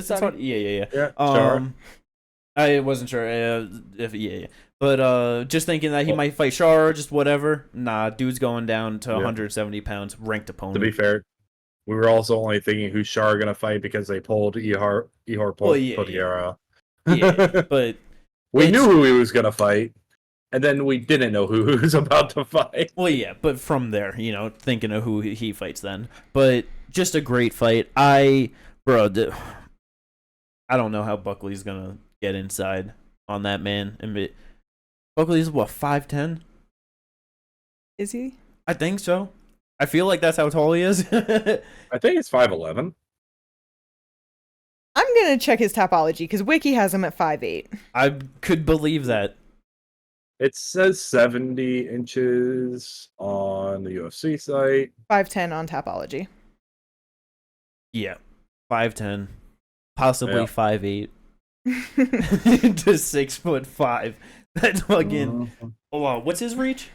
Saudi. Yeah. Sure. I wasn't sure But, just thinking that he might fight Shara, just whatever. Nah, dude's going down to 170 pounds, ranked opponent. To be fair, we were also only thinking who's Shara gonna fight because they pulled Ihor Potierra. Yeah, but... We knew who he was going to fight, and then we didn't know who he was about to fight. Well, yeah, but from there, thinking of who he fights then. But just a great fight. I don't know how Buckley's going to get inside on that man. And Buckley's, 5'10"? Is he? I think so. I feel like that's how tall he is. I think it's 5'11". I'm going to check his Tapology, because Wiki has him at 5'8". I could believe that. It says 70 inches on the UFC site. 5'10" on Tapology. Yeah. 5'10". Possibly 5'8". to 6'5". That's fucking... Oh, wow. What's his reach?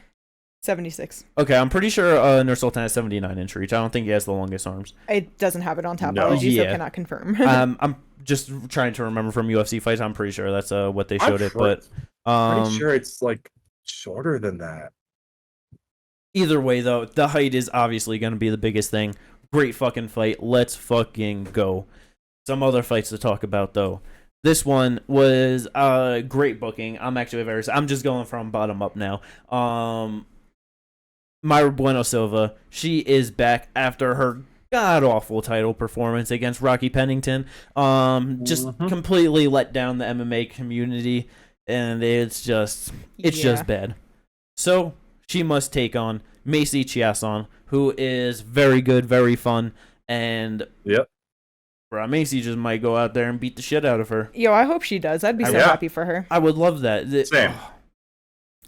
76. Okay, I'm pretty sure Nursultan has 79-inch reach. I don't think he has the longest arms. It doesn't have it on Tapology, so cannot confirm. I'm just trying to remember from UFC fights. I'm pretty sure that's what they showed it, but pretty sure it's like shorter than that. Either way, though, the height is obviously going to be the biggest thing. Great fucking fight. Let's fucking go. Some other fights to talk about, though. This one was great booking. I'm just going from bottom up now. Mayra Bueno Silva, she is back after her god-awful title performance against Rocky Pennington. Just completely let down the MMA community, and it's just bad. So, she must take on Macy Chiasson, who is very good, very fun, and Macy just might go out there and beat the shit out of her. Yo, I hope she does. I'd be so happy for her. I would love that. Same.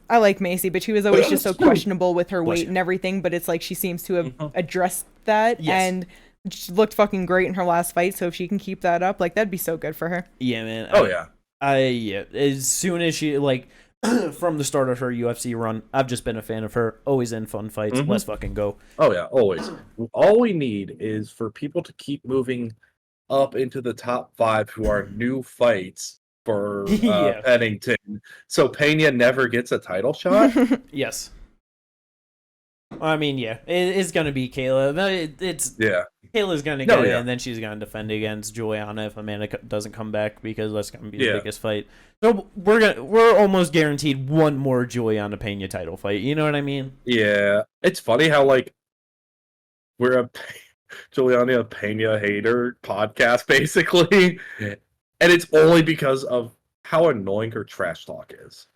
I like Macy, but she was always just so questionable with her weight and everything. But it's like she seems to have addressed that and she looked fucking great in her last fight. So if she can keep that up, like that'd be so good for her. Yeah, man. Yeah. As soon as she like from the start of her UFC run, I've just been a fan of her. Always in fun fights. Let's fucking go. Oh yeah, always. All we need is for people to keep moving up into the top 5 who are new fights for Pennington, so Pena never gets a title shot. Yes. I mean, it's gonna be Kayla. Kayla's gonna get it, and then she's gonna defend against Juliana if Amanda doesn't come back, because that's gonna be the biggest fight. So we're almost guaranteed one more Juliana Pena title fight. You know what I mean? Yeah, it's funny how like we're a Juliana Pena hater podcast basically, and it's only because of how annoying her trash talk is.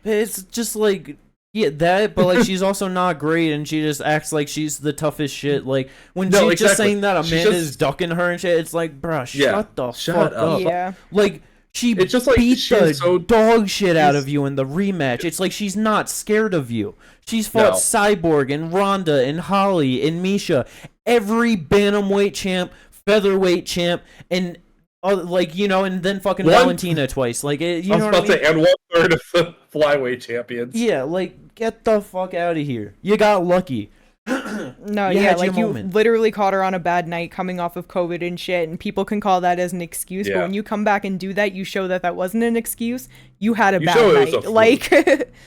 It's just like. Yeah, that, but like she's also not great, and she just acts like she's the toughest shit. Like when she's just saying that Amanda's ducking her and shit, it's like, bruh, shut the fuck up. Yeah, like she beat the dog shit out of you in the rematch. It's like she's not scared of you. She's fought Cyborg and Ronda and Holly and Misha, every bantamweight champ, featherweight champ, and. Like, you know, and then fucking Valentina twice. Like, you know what I mean? Say, and 1/3 of the flyweight champions. Yeah, like, get the fuck out of here. You got lucky. You literally caught her on a bad night coming off of COVID and shit, and people can call that as an excuse, but when you come back and do that, you show that wasn't an excuse. You had a bad night. Like,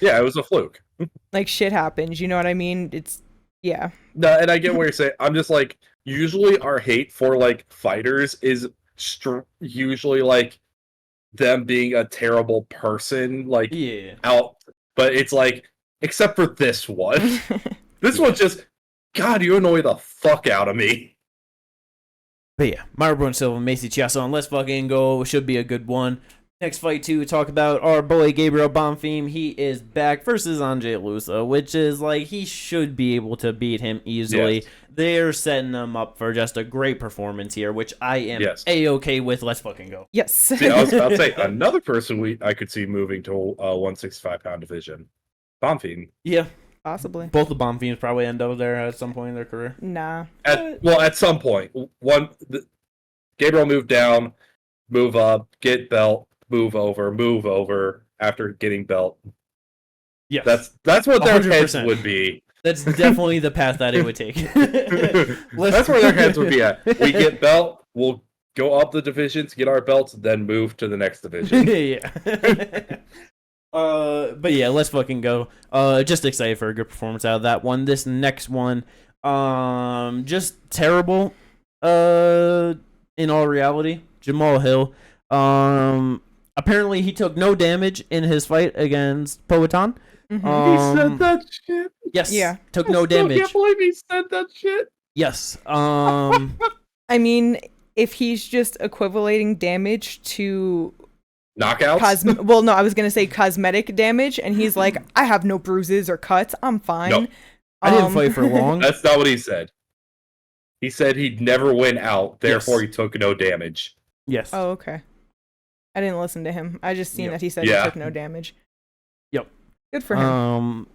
yeah, it was a fluke. Like, shit happens, you know what I mean? It's, yeah. No, and I get what you're saying. I'm just like, usually our hate for, like, fighters is usually like them being a terrible person, like out, but it's like, except for this one. This one just, God, you annoy the fuck out of me. But yeah, Myra Brune Silva, Macy Chiasson, let's fucking go. Should be a good one. Next fight to talk about our boy Gabriel Bonfim. He is back versus Anjay Lusa, which is like he should be able to beat him easily. Yes. They're setting him up for just a great performance here, which I am A-okay with. Let's fucking go. Yes. See, I was about to say another person I could see moving to 165-pound division. Bonfim. Yeah. Possibly. Both the Bonfims probably end up there at some point in their career. Nah. At some point. Gabriel moved down, move up, get belt, move over after getting belt. Yeah, that's what their 100%. Heads would be. That's definitely the path that it would take. That's where their heads would be at. We get belt, we'll go up the divisions, get our belts, then move to the next division. Yeah. But yeah, let's fucking go. Just excited for a good performance out of that one. This next one, just terrible. In all reality, Jamal Hill. Apparently he took no damage in his fight against Poatan. Mm-hmm. He said that shit. Yes. Yeah. Took no damage. I can't believe he said that shit. Yes. I mean, if he's just equivalating damage to knockouts. Well, no, I was gonna say cosmetic damage, and he's like, I have no bruises or cuts. I'm fine. Nope. I didn't fight for long. That's not what he said. He said he'd never win out, therefore he took no damage. Yes. Oh, okay. I didn't listen to him. I just seen that he said he took no damage. Yep. Good for him.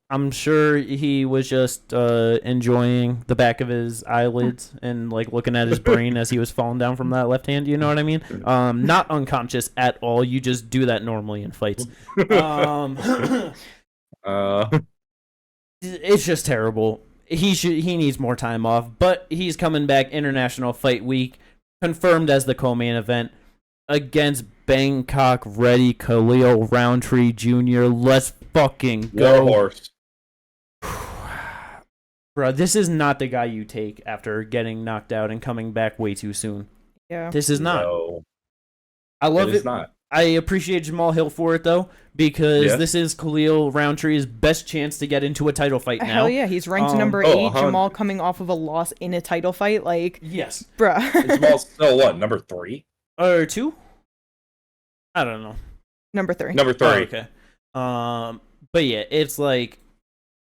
I'm sure he was just enjoying the back of his eyelids and like looking at his brain as he was falling down from that left hand. You know what I mean? Not unconscious at all. You just do that normally in fights. It's just terrible. He needs more time off, but he's coming back. International Fight Week, confirmed as the co-main event against Bangkok ready Khalil Roundtree Jr. Let's fucking go. Warhorse. Bro, this is not the guy you take after getting knocked out and coming back way too soon. Yeah. This is not. No. I love it. It's not. I appreciate Jamal Hill for it, though, because this is Khalil Roundtree's best chance to get into a title fight now. Hell yeah, he's ranked number 8. Jamal coming off of a loss in a title fight. Like, yes. Bruh. Jamal's still what, number 3? Or 2? I don't know. Number 3. Number 3. Oh, okay. But yeah, it's like,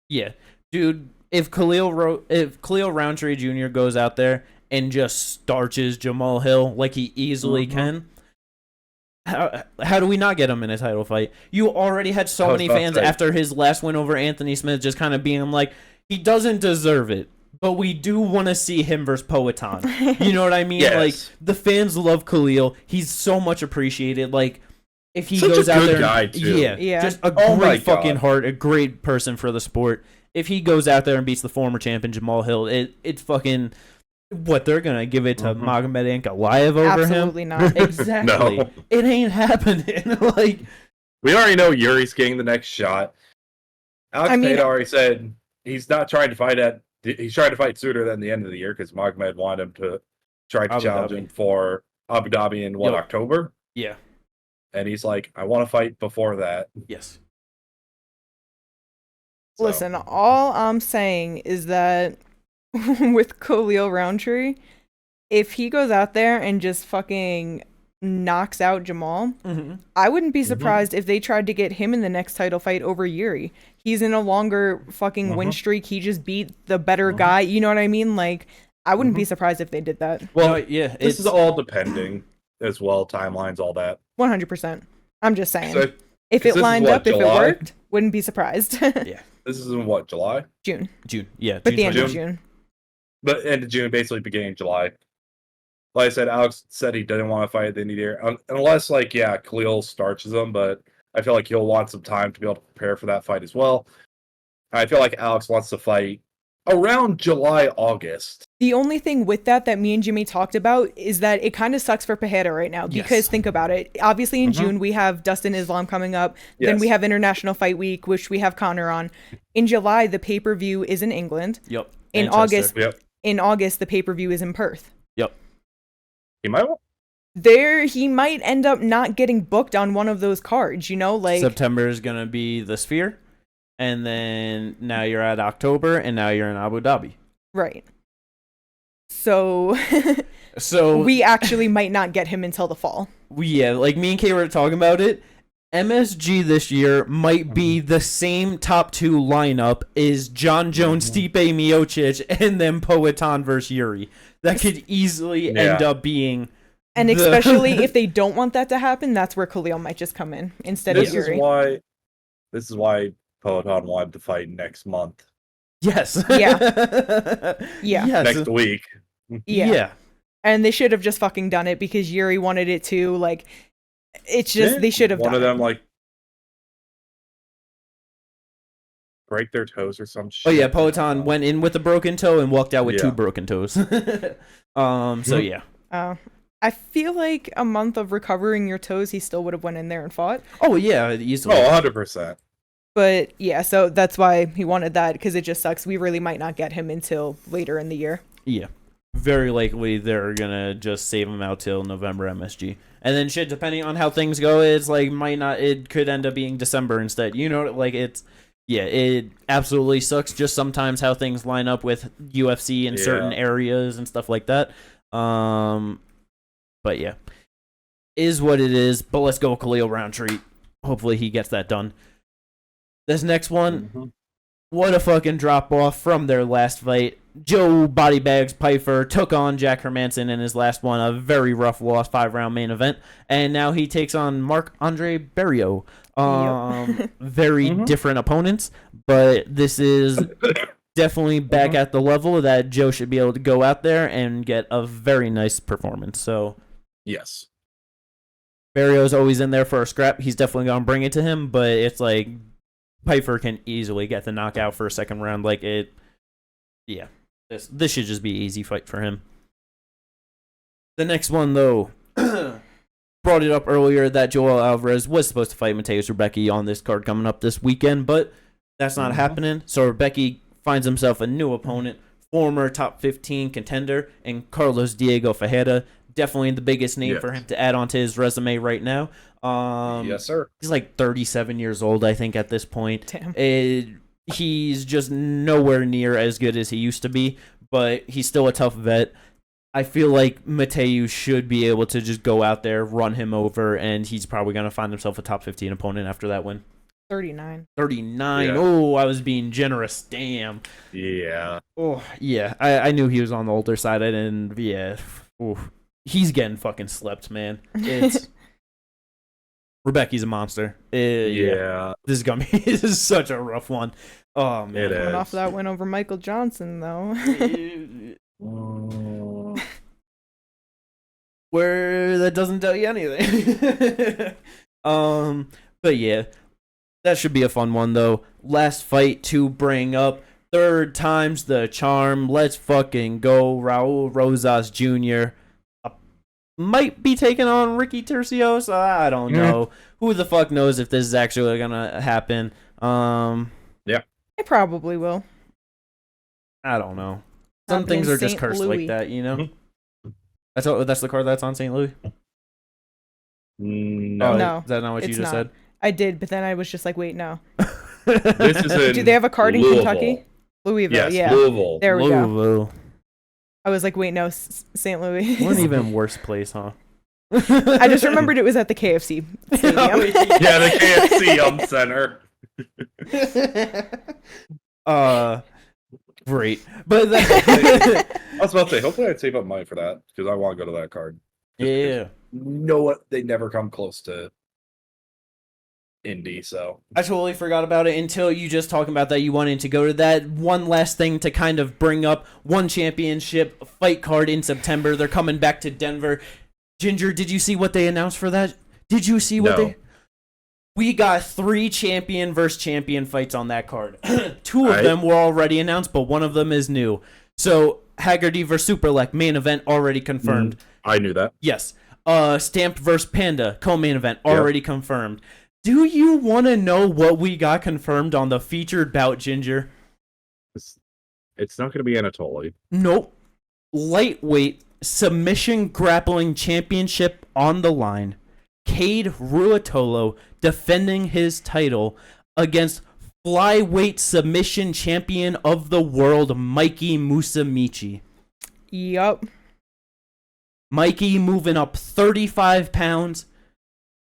yeah. Dude, if Khalil Roundtree Jr. goes out there and just starches Jamal Hill like he easily can, How do we not get him in a title fight? You already had so many fans after his last win over Anthony Smith just kind of being like, he doesn't deserve it, but we do want to see him versus Poatan. You know what I mean? Yes. Like, the fans love Khalil. He's so much appreciated. Like, if he Such goes a out good there, guy, too. Yeah. just a great fucking heart, a great person for the sport. If he goes out there and beats the former champion Jamal Hill, it's fucking what they're gonna give it to Magomed Ankalaev over him? Absolutely not. Exactly. No. It ain't happening. Like, we already know Yuri's getting the next shot. Alex Payne already said he's not trying to fight he's trying to fight sooner than the end of the year because Magomed wanted him to try to challenge him for Abu Dhabi in October? Yeah. And he's like, I want to fight before that. Yes. So. Listen, all I'm saying is that with Khalil Roundtree, if he goes out there and just fucking knocks out Jamal, I wouldn't be surprised if they tried to get him in the next title fight over Yuri. He's in a longer fucking win streak. He just beat the better guy. You know what I mean? Like, I wouldn't be surprised if they did that. Well, yeah, this is all depending as well, timelines, all that. 100%. I'm just saying. So, if it lined up, if it worked, wouldn't be surprised. Yeah. This is in what, July? June. Yeah. But the end of June. But end of June, basically beginning of July. Like I said, Alex said he didn't want to fight at the end of the year. Unless, like, yeah, Khalil starches him, but I feel like he'll want some time to be able to prepare for that fight as well. I feel like Alex wants to fight around July, August. The only thing with that me and Jimmy talked about is that it kind of sucks for Pereira right now because think about it. Obviously in June we have Dustin Islam coming up. Then we have International Fight Week, which we have Connor on. In July, the pay-per-view is in England. Yep. In August, the pay-per-view is in Perth. Yep. He might end up not getting booked on one of those cards, you know, like September is gonna be the Sphere. And then now you're at October, and now you're in Abu Dhabi. Right. So we actually might not get him until the fall. Yeah, like me and Kay were talking about it. MSG this year might be the same top 2 lineup as John Jones, Stipe Miocic, and then Poatan versus Yuri. That could easily end up being... And especially if they don't want that to happen, that's where Khalil might just come in instead of Yuri. This is why Poatan wanted to fight next month. Yes. Yeah. Yeah. Yes. Next week. Yeah. And they should have just fucking done it because Yuri wanted it too. Like, it's just, they should have done it. One of them, like, break their toes or some shit. Oh, yeah. Poatan went in with a broken toe and walked out with 2 broken toes. So, yeah. I feel like a month of recovering your toes, he still would have went in there and fought. Oh, yeah. Easily. Oh, 100%. But yeah, so that's why he wanted that, because it just sucks. We really might not get him until later in the year. Yeah. Very likely they're going to just save him out till November MSG. And then shit, depending on how things go, it's like it could end up being December instead. You know, like it absolutely sucks just sometimes how things line up with UFC in certain areas and stuff like that. But yeah, is what it is. But let's go Khalil Roundtree. Hopefully he gets that done. This next one, what a fucking drop off from their last fight. Joe Bodybags Pfeiffer took on Jack Hermanson in his last one, a very rough loss, 5-round main event, and now he takes on Marc-Andre Barriault. Very different opponents, but this is definitely back at the level that Joe should be able to go out there and get a very nice performance. So, yes. Barriault's always in there for a scrap. He's definitely going to bring it to him, but it's like Pfeiffer can easily get the knockout for a second round. Like it, yeah. This should just be an easy fight for him. The next one, though, brought it up earlier that Joel Alvarez was supposed to fight Mateusz Rebecki on this card coming up this weekend, but that's not happening. So Rebecki finds himself a new opponent, former top 15 contender, and Carlos Diego Ferreira. Definitely the biggest name for him to add onto his resume right now. Yes, sir. He's like 37 years old, I think, at this point. Damn. He's just nowhere near as good as he used to be, but he's still a tough vet. I feel like Mateusz should be able to just go out there, run him over, and he's probably going to find himself a top 15 opponent after that win. 39. 39. Yeah. Oh, I was being generous. Damn. Yeah. Oh, yeah. I knew he was on the older side. I didn't, yeah. Oof. He's getting fucking slept, man. It's Rebecca's a monster. Yeah. This is such a rough one. Oh man. It is. Coming off that win over Michael Johnson though. Where that doesn't tell you anything. But yeah, that should be a fun one though. Last fight to bring up. Third time's the charm. Let's fucking go. Raul Rosas Jr. Might be taking on Ricky Tercios. I don't know. Who the fuck knows if this is actually gonna happen? Yeah, it probably will. I don't know. Some things are just cursed like that, you know. Mm-hmm. That's the card that's on St. Louis. No, no, is that not what you just said? I did, but then I was just like, wait, no. This is in Do they have a card in Kentucky? Louisville, yes, yeah. Louisville. There we go. I was like, wait, no, St. Louis. What an even worse place, huh? I just remembered it was at the KFC stadium. Yeah, the KFC center. Great. But I was about to say, hopefully I'd save up money for that because I want to go to that card. Yeah. Know what? They never come close to Indy, so I totally forgot about it until you just talking about that you wanted to go to that. One last thing to kind of bring up, one championship fight card in September. They're coming back to Denver. Ginger, did you see what they announced for that? Did you see what they... We got 3 champion versus champion fights on that card. 2 of them were already announced, but one of them is new. So Haggerty versus Superlek, main event already confirmed. I knew that. Yes. Stamped versus Panda, co-main event already confirmed. Do you want to know what we got confirmed on the featured bout, Ginger? It's not going to be Anatoly. Nope. Lightweight submission grappling championship on the line. Cade Ruotolo defending his title against flyweight submission champion of the world, Mikey Musumeci. Yup. Mikey moving up 35 pounds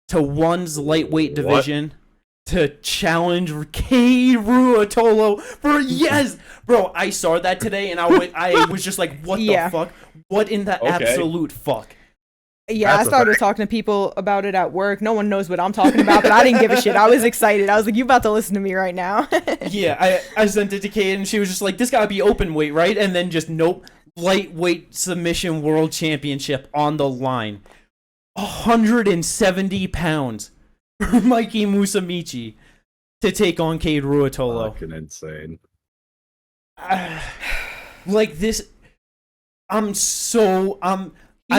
to one's lightweight division to challenge Cade Ruotolo for bro. I saw that today and I was just like, what the fuck? What in the absolute fuck? Yeah, I started talking to people about it at work. No one knows what I'm talking about, but I didn't give a shit. I was excited. I was like, you about to listen to me right now. Yeah, I sent it to Kate and she was just like, this gotta be open weight, right? And then just nope, lightweight submission world championship on the line. 170 pounds for Mikey Musumeci to take on Cade Ruotolo. Fucking insane. Like this, I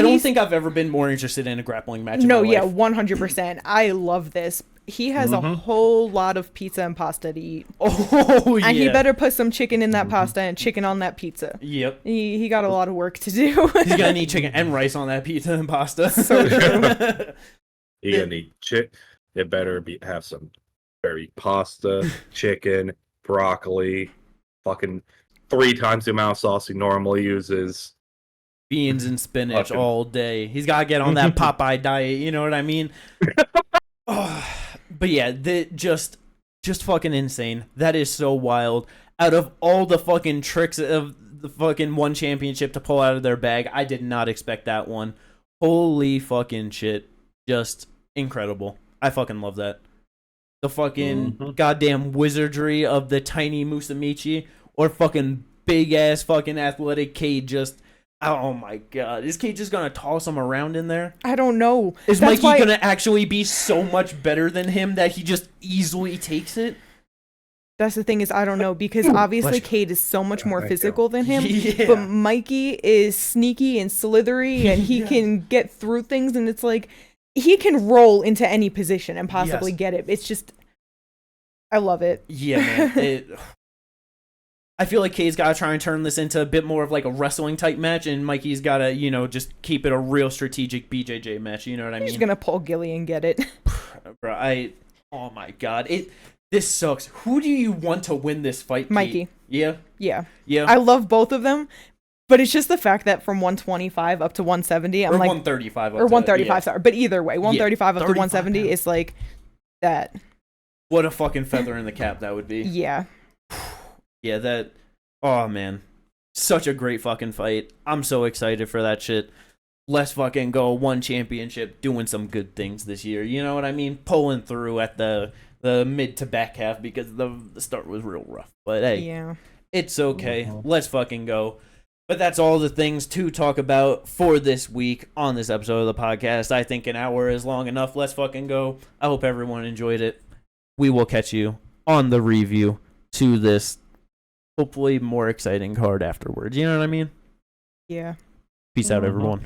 don't think I've ever been more interested in a grappling match. No, yeah, 100%. I love this. He has a whole lot of pizza and pasta to eat. Oh, yeah. And he better put some chicken in that pasta and chicken on that pizza. Yep. He got a lot of work to do. He's gonna need chicken and rice on that pizza and pasta. So true. You're gonna need it better have some berry pasta, chicken, broccoli, fucking 3 times the amount of sauce he normally uses. Beans and spinach all day. He's got to get on that Popeye diet, you know what I mean? But yeah, just fucking insane. That is so wild. Out of all the fucking tricks of the fucking one championship to pull out of their bag, I did not expect that one. Holy fucking shit. Just incredible. I fucking love that. The fucking goddamn wizardry of the tiny Musumeci or fucking big ass fucking athletic Cade just... Oh my god. Is Cade just gonna toss him around in there? I don't know. Is Mikey gonna actually be so much better than him that he just easily takes it? That's the thing is, I don't know, because obviously Cade is so much more physical than him, but Mikey is sneaky and slithery, and he can get through things, and it's like, he can roll into any position and possibly get it. It's just, I love it. Yeah, man. I feel like Cade's got to try and turn this into a bit more of like a wrestling type match, and Mikey's got to, just keep it a real strategic BJJ match. You know what I mean? He's gonna Paul Gilly and get it. Bro, oh my god, this sucks. Who do you want to win this fight, Mikey? Pete? Yeah. I love both of them, but it's just the fact that from 125 up to 170, I'm or like 135 or 135. Sorry, but either way, 135 up to 170 pounds. is like that. What a fucking feather in the cap that would be. Yeah. Yeah, oh man, such a great fucking fight. I'm so excited for that shit. let's fucking go. One championship, doing some good things this year. You know what I mean? Pulling through at the mid to back half because the start was real rough. But hey, yeah, it's okay. Let's fucking go. But that's all the things to talk about for this week on this episode of the podcast. I think an hour is long enough. Let's fucking go. I hope everyone enjoyed it. We will catch you on the review to this hopefully more exciting card afterwards. You know what I mean? Yeah. Peace out, everyone.